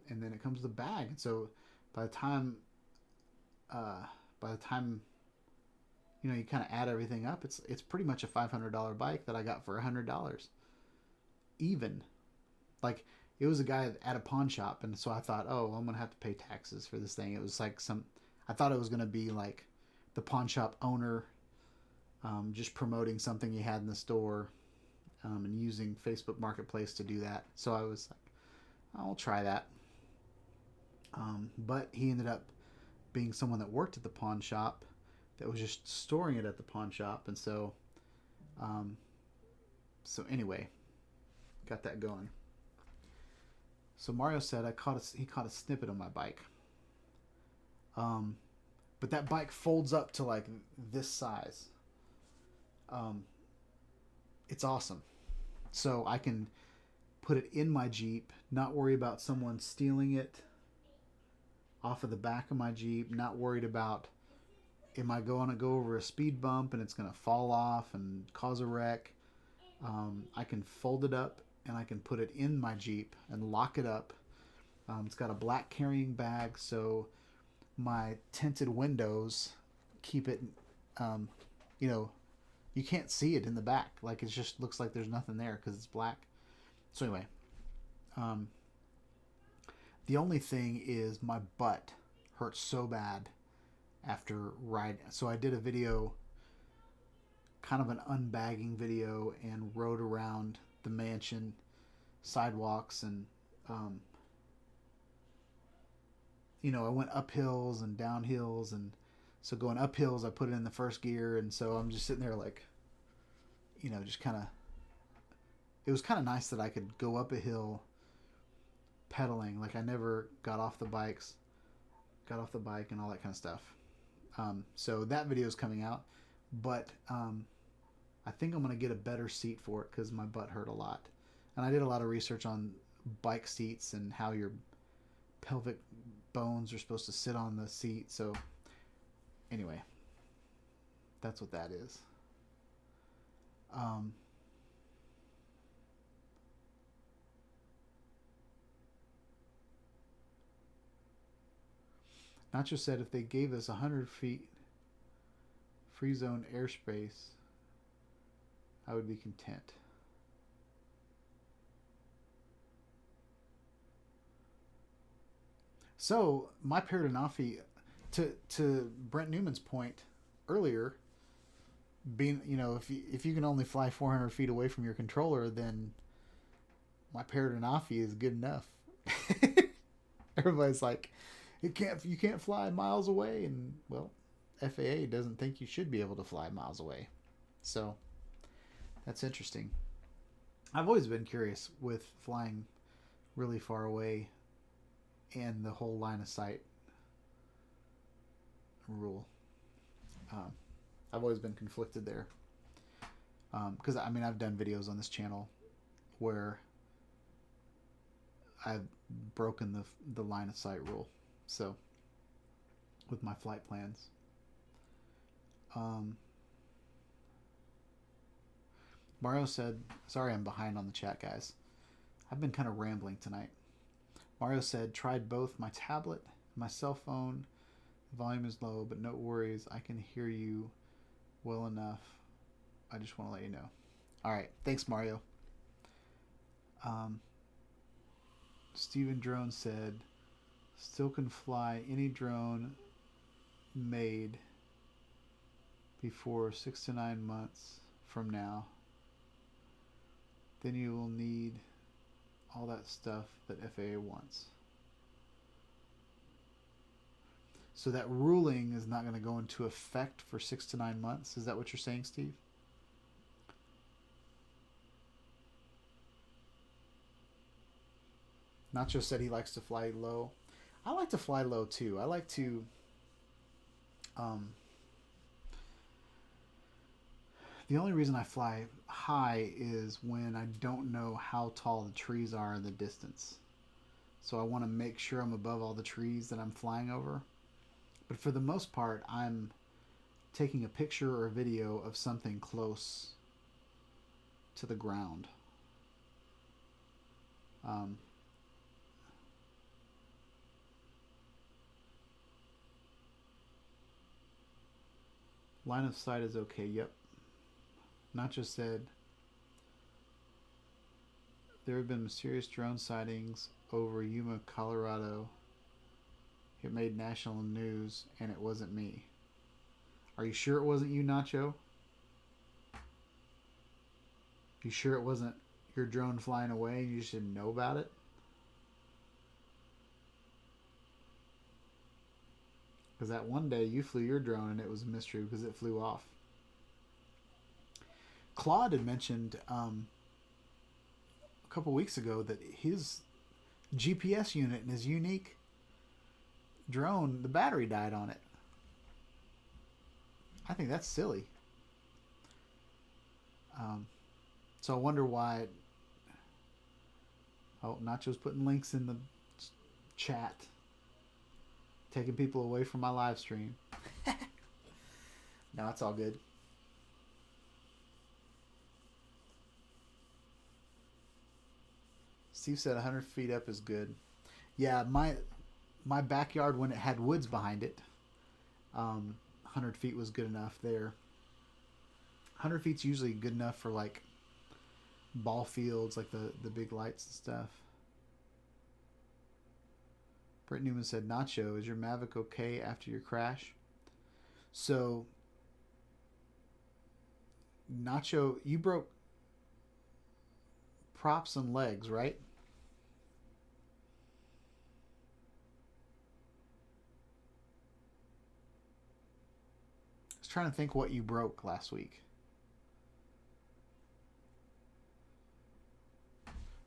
C: And then it comes with a bag, and so by the time uh, you kind of add everything up, it's pretty much a $500 bike that I got for $100. Even like, it was a guy at a pawn shop, and so I thought, oh, I'm gonna have to pay taxes for this thing. It was like I thought it was gonna be like the pawn shop owner just promoting something he had in the store, and using Facebook Marketplace to do that. So I was like, I'll try that. But he ended up being someone that worked at the pawn shop that was just storing it at the pawn shop, and so anyway, got that going. So Mario said he caught a snippet of my bike. But that bike folds up to like this size. It's awesome. So I can put it in my Jeep, not worry about someone stealing it off of the back of my Jeep, not worried about, am I going to go over a speed bump and it's going to fall off and cause a wreck. I can fold it up, and I can put it in my Jeep and lock it up. It's got a black carrying bag, so my tinted windows keep it, you can't see it in the back. Like, it just looks like there's nothing there because it's black. So anyway, the only thing is my butt hurts so bad after riding. So I did a video, kind of an unbagging video, and rode around the mansion sidewalks, and I went up hills and down hills, and so going up hills I put it in the first gear, and so I'm just sitting there like, just kind of, it was kind of nice that I could go up a hill pedaling. Like, I never got off the bike and all that kind of stuff. So that video is coming out, but I think I'm going to get a better seat for it because my butt hurt a lot. And I did a lot of research on bike seats and how your pelvic bones are supposed to sit on the seat. So anyway, that's what that is. Nacho said if they gave us 100 feet free zone airspace, I would be content. So my Paradenofi, to Brent Newman's point earlier, being, if you can only fly 400 feet away from your controller, then my Paradenofi is good enough. Everybody's like, you can't fly miles away, and well, FAA doesn't think you should be able to fly miles away. So that's interesting. I've always been curious with flying really far away and the whole line of sight rule. I've always been conflicted there. Because, I've done videos on this channel where I've broken the line of sight rule. So, with my flight plans. Mario said, sorry I'm behind on the chat, guys. I've been kind of rambling tonight. Mario said, tried both my tablet and my cell phone. The volume is low, but no worries. I can hear you well enough. I just want to let you know. All right. Thanks, Mario. Steven Drone said, still can fly any drone made before 6 to 9 months from now. then you will need all that stuff that FAA wants. So that ruling is not going to go into effect for 6 to 9 months. Is that what you're saying, Steve? Nacho said he likes to fly low. I like to fly low too. I like to the only reason I fly high is when I don't know how tall the trees are in the distance. So I want to make sure I'm above all the trees that I'm flying over. But for the most part, I'm taking a picture or a video of something close to the ground. Line of sight is okay. Yep. Nacho said there have been mysterious drone sightings over Yuma, Colorado. It made national news, and it wasn't me. Are you sure it wasn't you, Nacho? You sure it wasn't your drone flying away and you just didn't know about it? Because that one day you flew your drone and it was a mystery because it flew off. Claude had mentioned a couple weeks ago that his GPS unit and his unique drone, the battery died on it. I think that's silly. So I wonder why. Oh, Nacho's putting links in the chat, taking people away from my live stream. No, it's all good. Steve said 100 feet up is good. Yeah, my backyard, when it had woods behind it, 100 feet was good enough there. 100 feet's usually good enough for like ball fields, like the big lights and stuff. Brett Newman said, Nacho, is your Mavic okay after your crash? So, Nacho, you broke props and legs, right? I was trying to think what you broke last week.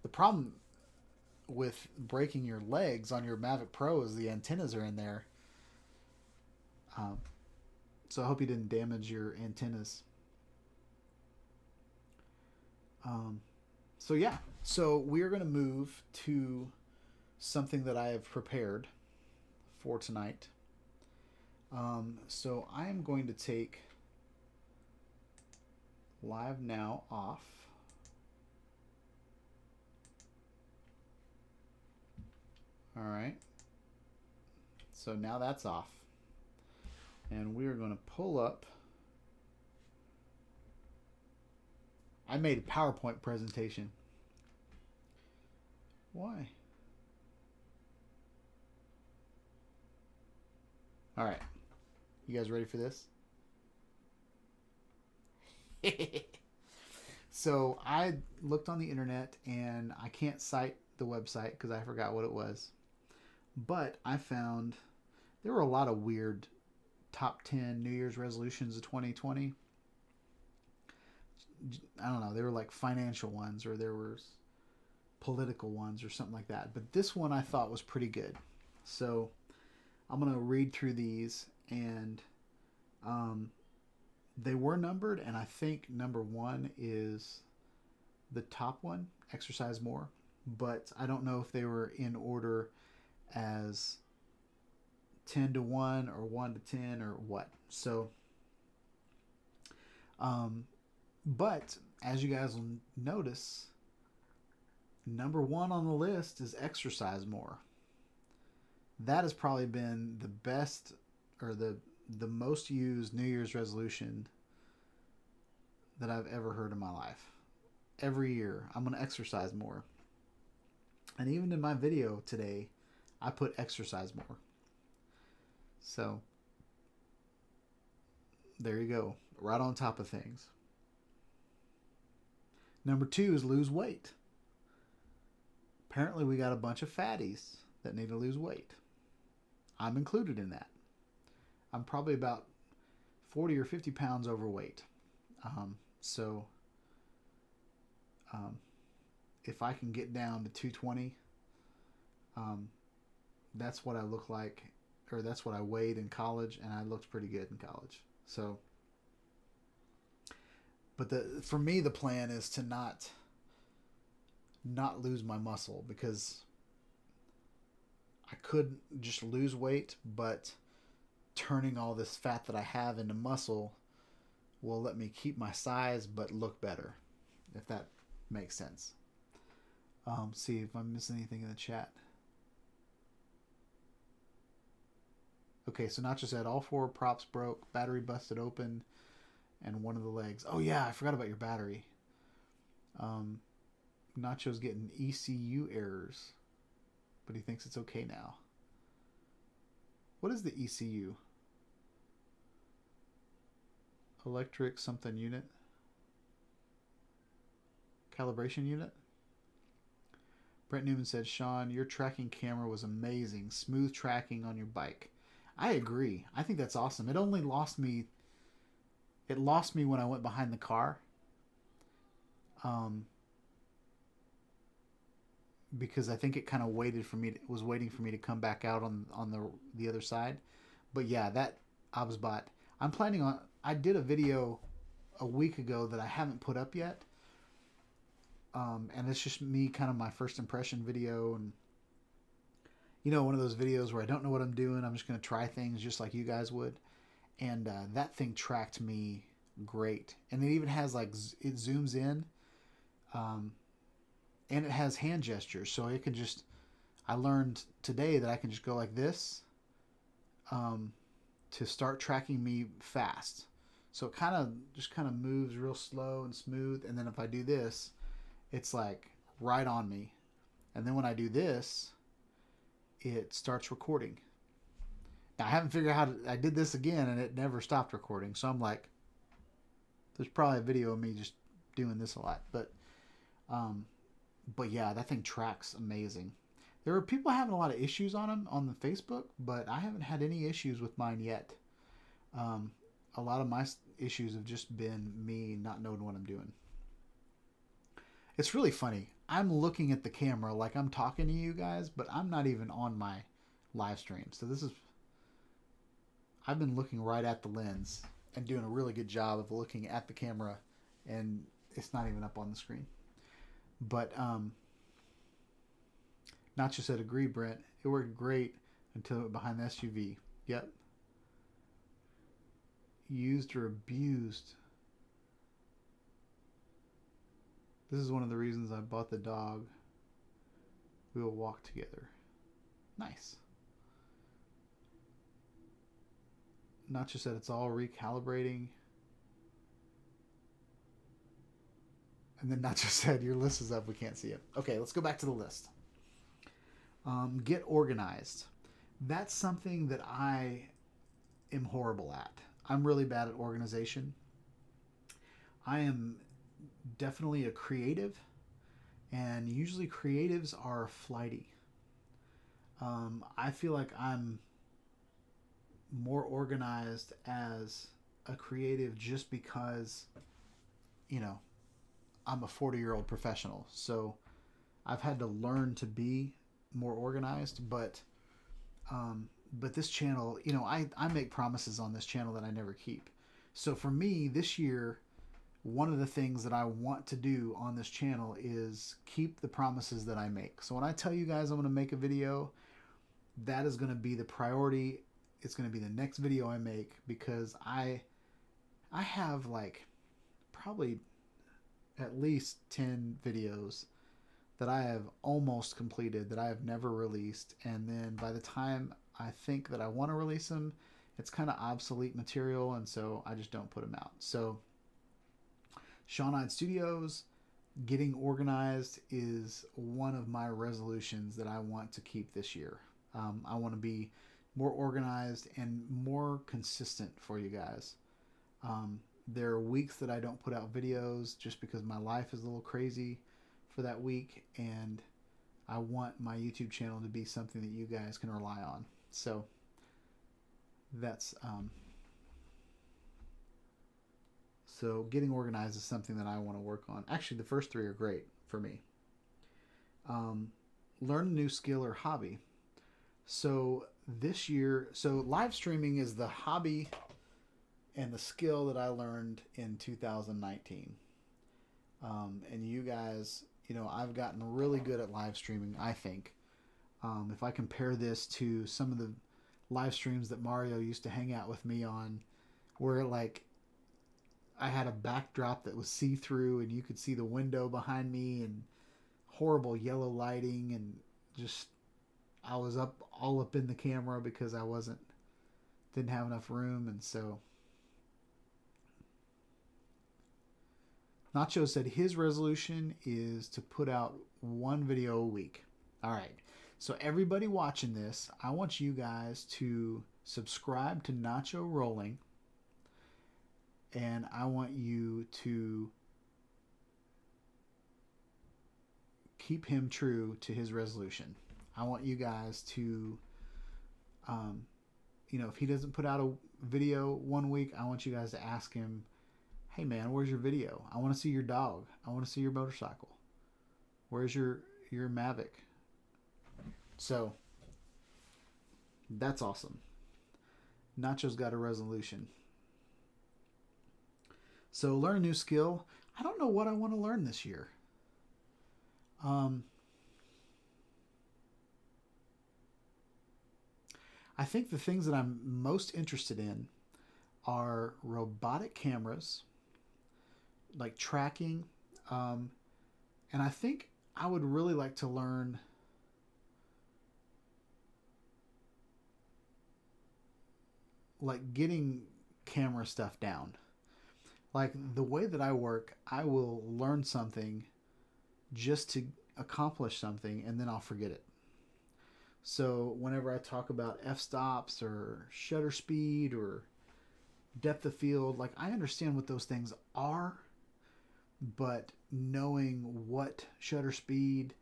C: The problem with breaking your legs on your Mavic Pro is the antennas are in there. So I hope you didn't damage your antennas. So yeah, so we're going to move to something that I have prepared for tonight. So I am going to take Live Now off. All right. So now that's off. And we are going to pull up. I made a PowerPoint presentation. Why? All right. You guys ready for this? So I looked on the internet and I can't cite the website because I forgot what it was. But I found there were a lot of weird top 10 New Year's resolutions of 2020. I don't know. They were like financial ones or there were political ones or something like that. But this one I thought was pretty good. So I'm going to read through these and they were numbered. And I think number 1 is the top one, exercise more. But I don't know if they were in order as 10 to 1 or 1 to 10 or what. So, but as you guys will notice, number 1 on the list is exercise more. That has probably been the best or the most used New Year's resolution that I've ever heard in my life. Every year, I'm going to exercise more. And even in my video today, I put exercise more. So, there you go. Right on top of things. Number 2 is lose weight. Apparently we got a bunch of fatties that need to lose weight. I'm included in that. I'm probably about 40 or 50 pounds overweight. So if I can get down to 220, that's what I look like, or that's what I weighed in college, and I looked pretty good in college. So, but for me, the plan is to not lose my muscle, because I could just lose weight, but turning all this fat that I have into muscle will let me keep my size but look better, if that makes sense. See if I'm missing anything in the chat. Okay, so Nacho said all 4 props broke, battery busted open, and one of the legs. Oh yeah, I forgot about your battery. Nacho's getting ECU errors, but he thinks it's okay now. What is the ECU? Electric something unit? Calibration unit? Brent Newman said, Shawn, your tracking camera was amazing. Smooth tracking on your bike. I agree. I think that's awesome. It lost me when I went behind the car. Because I think it kind of was waiting for me to come back out on the other side. But yeah, that Obsbot. I did a video a week ago that I haven't put up yet. And it's just me, kind of my first impression video, and one of those videos where I don't know what I'm doing. I'm just going to try things just like you guys would. And that thing tracked me great. And it even has it zooms in, and it has hand gestures. So it can I learned today that I can just go like this, to start tracking me fast. So it kind of moves real slow and smooth. And then if I do this, it's like right on me. And then when I do this, it starts recording. Now I haven't figured out I did this again and it never stopped recording. So I'm like, there's probably a video of me just doing this a lot. But yeah, that thing tracks amazing. There are people having a lot of issues on them on the Facebook, but I haven't had any issues with mine yet. A lot of my issues have just been me not knowing what I'm doing. It's really funny. I'm looking at the camera like I'm talking to you guys, but I'm not even on my live stream. So I've been looking right at the lens and doing a really good job of looking at the camera, and it's not even up on the screen. But Nacho said, agree, Brent. It worked great until it went behind the SUV. Yep. Used or abused. This is one of the reasons I bought the dog. We will walk together. Nice. Nacho said it's all recalibrating. And then Nacho said, your list is up. We can't see it. Okay, let's go back to the list. Get organized. That's something that I am horrible at. I'm really bad at organization. I am definitely a creative, and usually creatives are flighty. I feel like I'm more organized as a creative just because, I'm a 40-year-old professional. So I've had to learn to be more organized, but this channel, I make promises on this channel that I never keep. So for me this year, one of the things that I want to do on this channel is keep the promises that I make. So when I tell you guys I'm going to make a video, that is going to be the priority. It's going to be the next video I make, because I have probably at least 10 videos that I have almost completed that I have never released. And then by the time I think that I want to release them, it's kind of obsolete material. And so I just don't put them out. So Shawn Ide Studios, getting organized is one of my resolutions that I want to keep this year. I want to be more organized and more consistent for you guys. There are weeks that I don't put out videos just because my life is a little crazy for that week, and I want my YouTube channel to be something that you guys can rely on. So that's so getting organized is something that I want to work on. Actually, the first three are great for me. Learn a new skill or hobby. So this year, so live streaming is the hobby and the skill that I learned in 2019. And you guys, I've gotten really good at live streaming, I think. If I compare this to some of the live streams that Mario used to hang out with me on, where like I had a backdrop that was see-through and you could see the window behind me and horrible yellow lighting, and just I was all up in the camera because I didn't have enough room. And so Nacho said his resolution is to put out one video a week. All right. So everybody watching this, I want you guys to subscribe to Nacho Rolling, and I want you to keep him true to his resolution. I want you guys to, if he doesn't put out a video one week, I want you guys to ask him, hey man, where's your video? I want to see your dog. I want to see your motorcycle. Where's your Mavic? So that's awesome. Nacho's got a resolution. So learn a new skill. I don't know what I want to learn this year. I think the things that I'm most interested in are robotic cameras, like tracking, and I think I would really like to learn like getting camera stuff down. Like the way that I work, I will learn something just to accomplish something, and then I'll forget it. So whenever I talk about f-stops or shutter speed or depth of field, like I understand what those things are, but knowing what shutter speed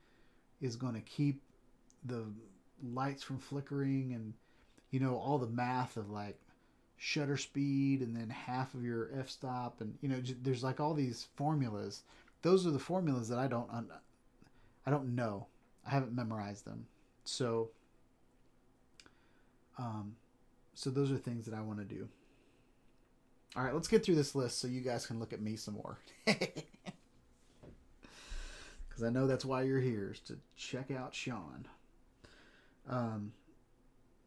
C: is going to keep the lights from flickering, and all the math of like shutter speed and then half of your f-stop, and there's like all these formulas. Those are the formulas that I don't know. I haven't memorized them. So those are things that I want to do. All right, let's get through this list so you guys can look at me some more. Because I know that's why you're here, is to check out Shawn. All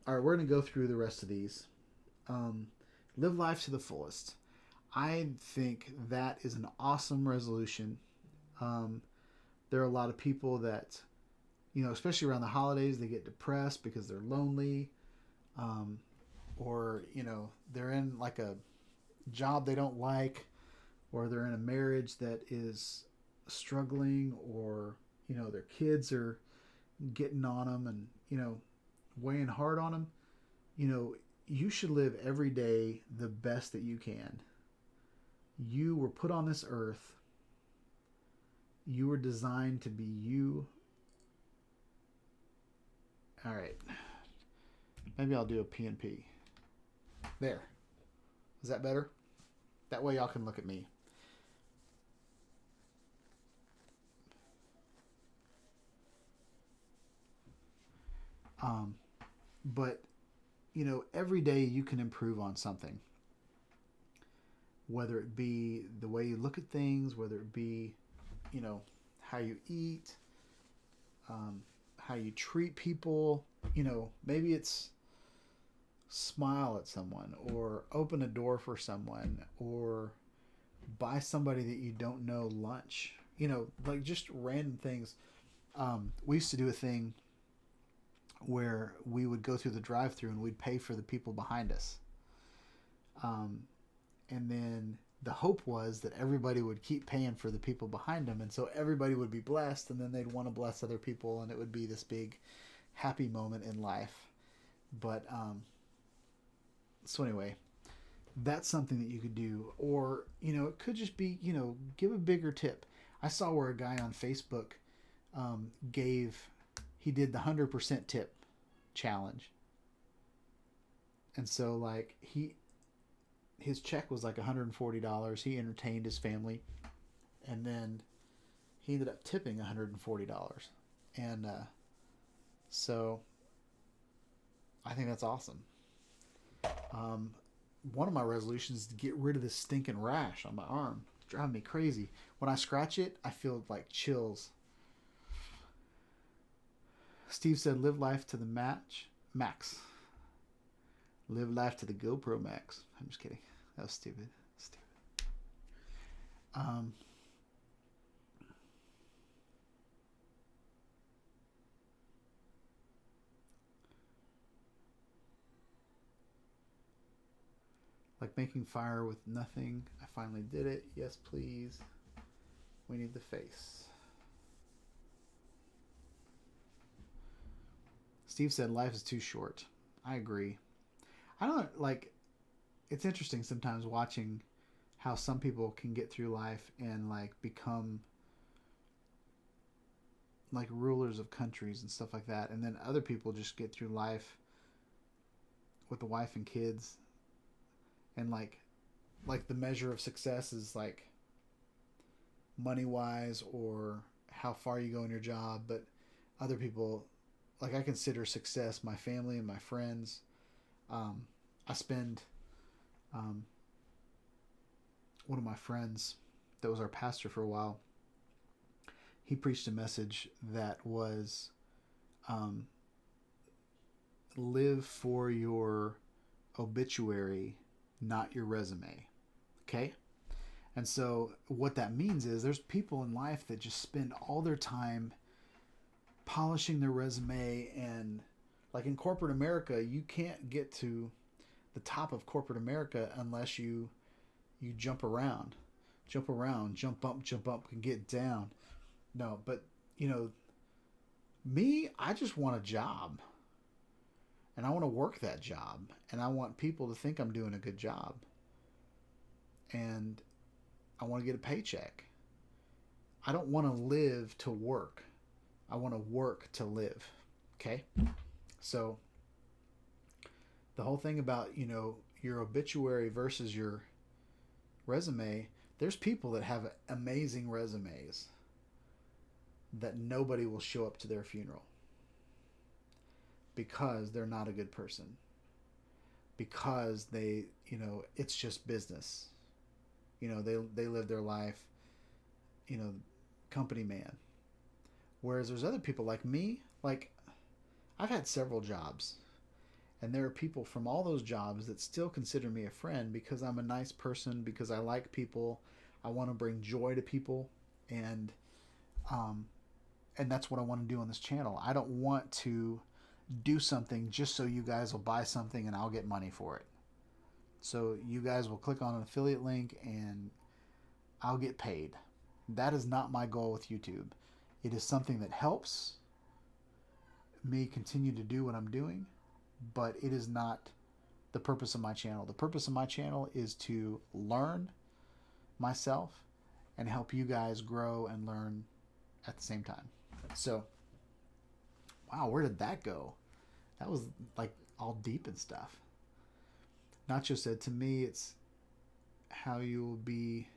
C: right, we're going to go through the rest of these. Live life to the fullest. I think that is an awesome resolution. There are a lot of people that, especially around the holidays, they get depressed because they're lonely, or they're in like a job they don't like, or they're in a marriage that is struggling, or their kids are getting on them and weighing hard on them. You should live every day the best that you can. You were put on this earth. You were designed to be you. All right. Maybe I'll do a PNP. There. Is that better? That way y'all can look at me. But every day you can improve on something. Whether it be the way you look at things, whether it be, how you eat, how you treat people, maybe it's smile at someone, or open a door for someone, or buy somebody that you don't know lunch, like just random things. We used to do a thing where we would go through the drive-thru and we'd pay for the people behind us. And then the hope was that everybody would keep paying for the people behind them, and so everybody would be blessed, and then they'd want to bless other people, and it would be this big happy moment in life. But so anyway, that's something that you could do. Or, it could just be, give a bigger tip. I saw where a guy on Facebook he did the 100% tip challenge. And so, like, his check was like $140. He entertained his family. And then he ended up tipping $140. And so I think that's awesome. One of my resolutions is to get rid of this stinking rash on my arm. It's driving me crazy. When I scratch it, I feel like chills. Steve said, live life to the max. Live life to the GoPro Max. I'm just kidding. That was stupid. Like making fire with nothing. I finally did it. Yes, please. We need the face. Steve said life is too short. I agree. I don't like, it's interesting sometimes watching how some people can get through life and like become like rulers of countries and stuff like that. And then other people just get through life with a wife and kids. And like the measure of success is like money wise or how far you go in your job. But other people, like I consider success my family and my friends. I spend one of my friends that was our pastor for a while. He preached a message that was live for your obituary, not your resume. Okay? And so what that means is there's people in life that just spend all their time polishing their resume, and like in corporate America, you can't get to the top of corporate America unless you jump around, jump up and get down. No, but me, I just want a job. And I want to work that job. And I want people to think I'm doing a good job. And I want to get a paycheck. I don't want to live to work. I want to work to live. Okay? So the whole thing about, your obituary versus your resume, there's people that have amazing resumes that nobody will show up to their funeral because they're not a good person, because they, it's just business. They live their life, company man. Whereas there's other people like me, like I've had several jobs, and there are people from all those jobs that still consider me a friend because I'm a nice person, because I like people, I want to bring joy to people, and that's what I want to do on this channel. I don't want to do something just so you guys will buy something and I'll get money for it. So you guys will click on an affiliate link and I'll get paid. That is not my goal with YouTube. It is something that helps me continue to do what I'm doing, but it is not the purpose of my channel. The purpose of my channel is to learn myself and help you guys grow and learn at the same time. So, wow, where did that go? That was like all deep and stuff. Nacho said, to me, it's how you will be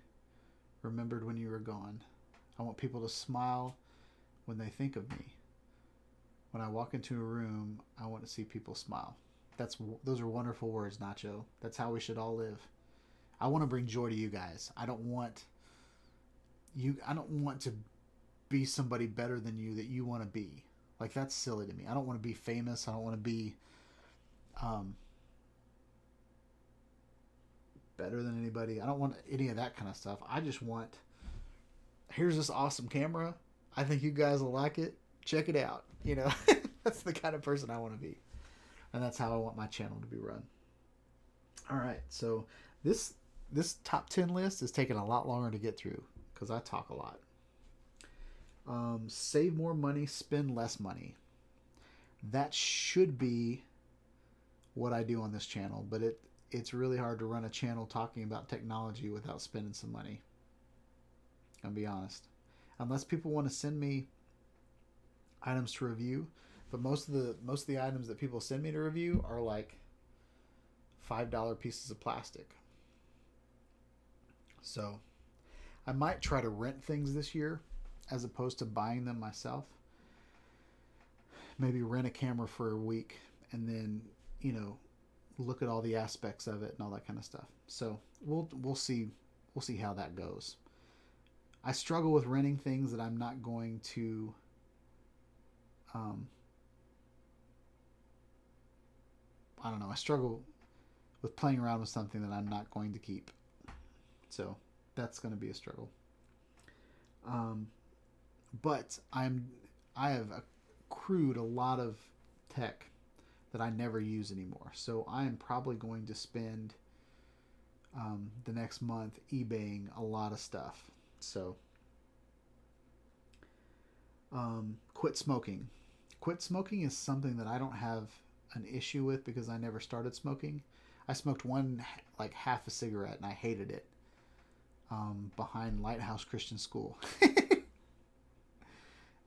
C: remembered when you are gone. I want people to smile when they think of me. When I walk into a room, I want to see people smile. Those are wonderful words, Nacho. That's how we should all live. I want to bring joy to you guys. I don't want to be somebody better than you that you want to be. Like, that's silly to me. I don't want to be famous. I don't want to be better than anybody. I don't want any of that kind of stuff. I just want, here's this awesome camera. I think you guys will like it. Check it out. That's the kind of person I want to be. And that's how I want my channel to be run. All right. So this top 10 list is taking a lot longer to get through because I talk a lot. Save more money, spend less money. That should be what I do on this channel, but it's really hard to run a channel talking about technology without spending some money. I'll be honest. Unless people want to send me items to review, but most of the items that people send me to review are like $5 pieces of plastic. So I might try to rent things this year as opposed to buying them myself. Maybe rent a camera for a week and then, look at all the aspects of it and all that kind of stuff. So we'll see how that goes. I struggle with renting things that I'm not going to I don't know. I struggle with playing around with something that I'm not going to keep. So that's going to be a struggle. But I have accrued a lot of tech that I never use anymore. So I am probably going to spend the next month eBaying a lot of stuff. So quit smoking. Quit smoking is something that I don't have an issue with because I never started smoking. I smoked half a cigarette and I hated it. Behind Lighthouse Christian School.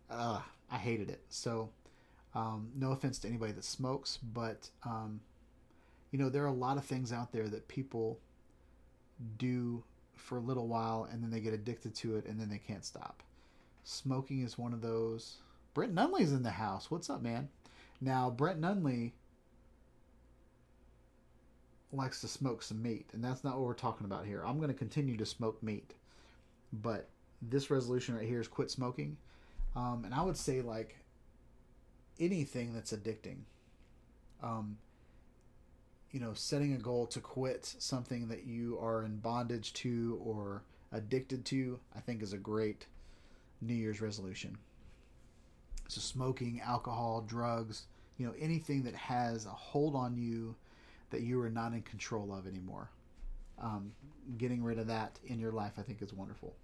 C: I hated it. So, no offense to anybody that smokes, but, there are a lot of things out there that people do for a little while and then they get addicted to it and then they can't stop. Smoking is one of those. Brent Nunley's in the house. What's up, man? Now, Brent Nunley likes to smoke some meat, and that's not what we're talking about here. I'm going to continue to smoke meat, but this resolution right here is quit smoking. And I would say like anything that's addicting. Setting a goal to quit something that you are in bondage to or addicted to, I think is a great New Year's resolution. So smoking, alcohol, drugs, anything that has a hold on you that you are not in control of anymore. Getting rid of that in your life, I think, is wonderful.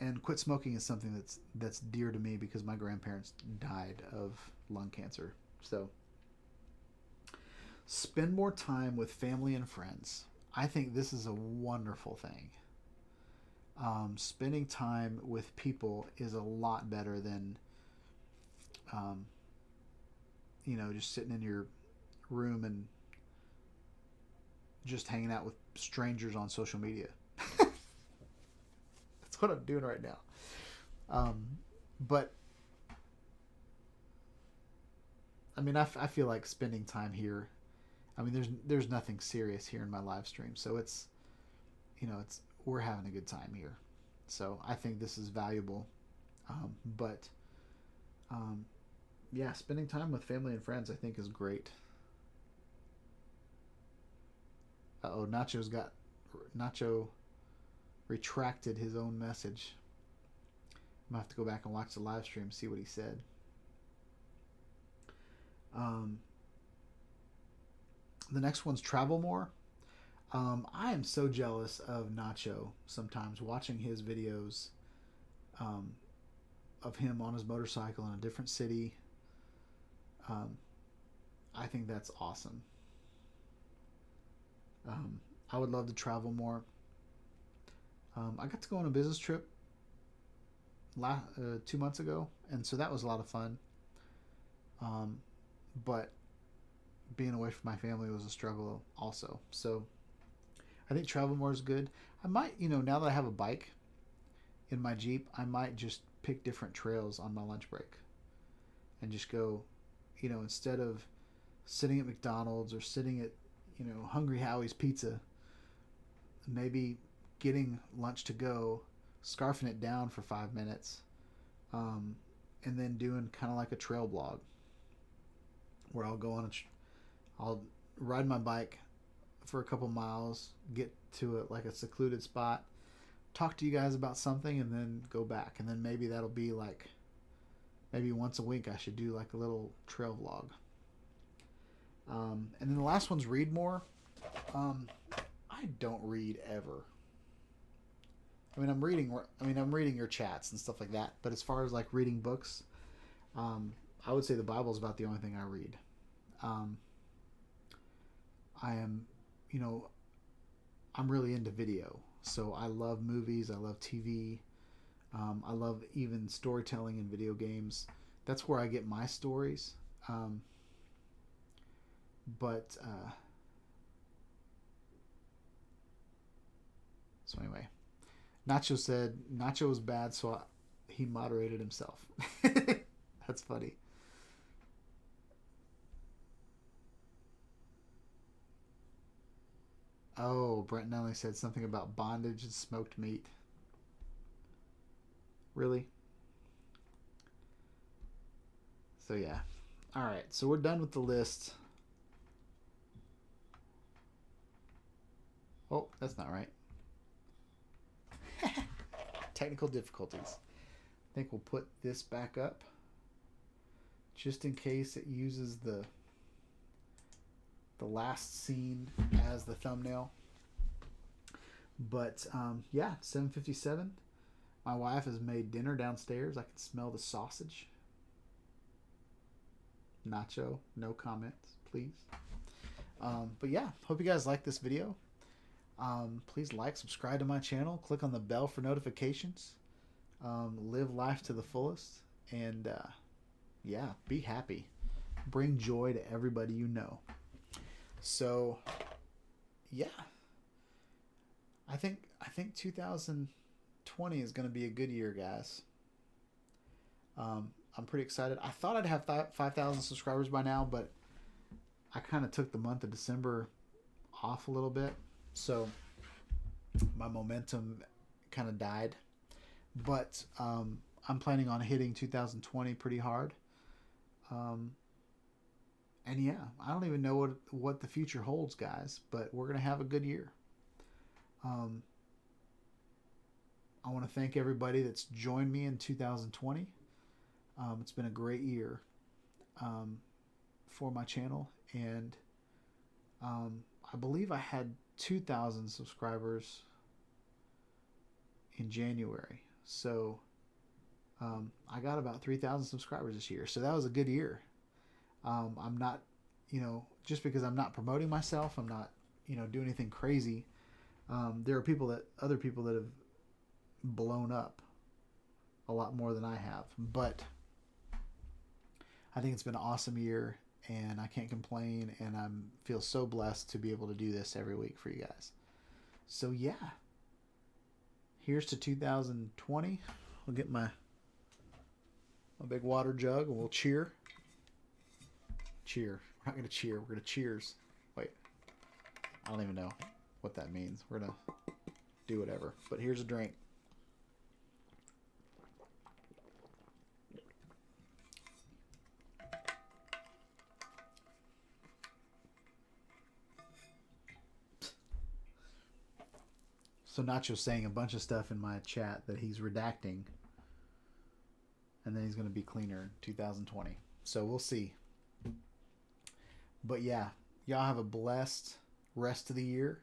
C: And quit smoking is something that's dear to me because my grandparents died of lung cancer. So spend more time with family and friends. I think this is a wonderful thing. Spending time with people is a lot better than, just sitting in your room and just hanging out with strangers on social media. That's what I'm doing right now. But I mean, I feel like spending time here. I mean, there's nothing serious here in my live stream, so it's we're having a good time here. So I think this is valuable. Yeah, spending time with family and friends, I think, is great. Nacho retracted his own message. I'm going to have to go back and watch the live stream, see what he said. The next one's travel more. I am so jealous of Nacho sometimes, watching his videos of him on his motorcycle in a different city. I think that's awesome. I would love to travel more. I got to go on a business trip 2 months ago, and so that was a lot of fun. But being away from my family was a struggle also. So I think travel more is good. I might, now that I have a bike in my Jeep, I might just pick different trails on my lunch break and just go, instead of sitting at McDonald's or sitting at, Hungry Howie's Pizza, maybe getting lunch to go, scarfing it down for 5 minutes, and then doing kind of like a trail blog where I'll go on I'll ride my bike for a couple miles, get to a secluded spot, talk to you guys about something, and then go back. And then maybe that'll be maybe once a week I should do like a little trail vlog. And then the last one's read more. I don't read ever. I'm reading your chats and stuff like that. But as far as reading books, I would say the Bible is about the only thing I read. I am, you know, I'm really into video. So I love movies. I love TV. I love even storytelling in video games. That's where I get my stories. But so anyway, Nacho said Nacho was bad, so he moderated himself. That's funny. Oh, Brent Nelly said something about bondage and smoked meat. Really? So yeah. All right. So we're done with the list. Oh, that's not right. Technical difficulties. I think we'll put this back up just in case it uses the last scene as the thumbnail. But yeah, 7:57. My wife has made dinner downstairs. I can smell the sausage. Nacho, no comments, please. But yeah, hope you guys like this video. Please like, subscribe to my channel, click on the bell for notifications. Live life to the fullest, and yeah, be happy. Bring joy to everybody you know. So yeah, I think 2020 is going to be a good year, guys. I'm pretty excited. I thought I'd have 5,000 subscribers by now, but I kind of took the month of December off a little bit, so my momentum kind of died. But I'm planning on hitting 2020 pretty hard. And yeah, I don't even know what the future holds, guys, but we're going to have a good year. I want to thank everybody that's joined me in 2020. It's been a great year for my channel, and I believe I had 2,000 subscribers in January. So I got about 3,000 subscribers this year. So that was a good year. I'm not, just because I'm not promoting myself, I'm not, doing anything crazy. There are other people that have blown up a lot more than I have. But I think it's been an awesome year, and I can't complain, and I feel so blessed to be able to do this every week for you guys. So yeah, here's to 2020. I'll get my big water jug, and we'll cheer. Cheer. We're not going to cheer. We're going to cheers. Wait. I don't even know what that means. We're going to do whatever. But here's a drink. So Nacho's saying a bunch of stuff in my chat that he's redacting, and then he's going to be cleaner in 2020. So we'll see. But yeah, y'all have a blessed rest of the year.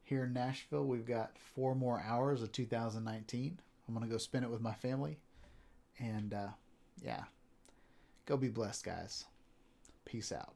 C: Here in Nashville, we've got 4 more hours of 2019. I'm going to go spend it with my family. And yeah, go be blessed, guys. Peace out.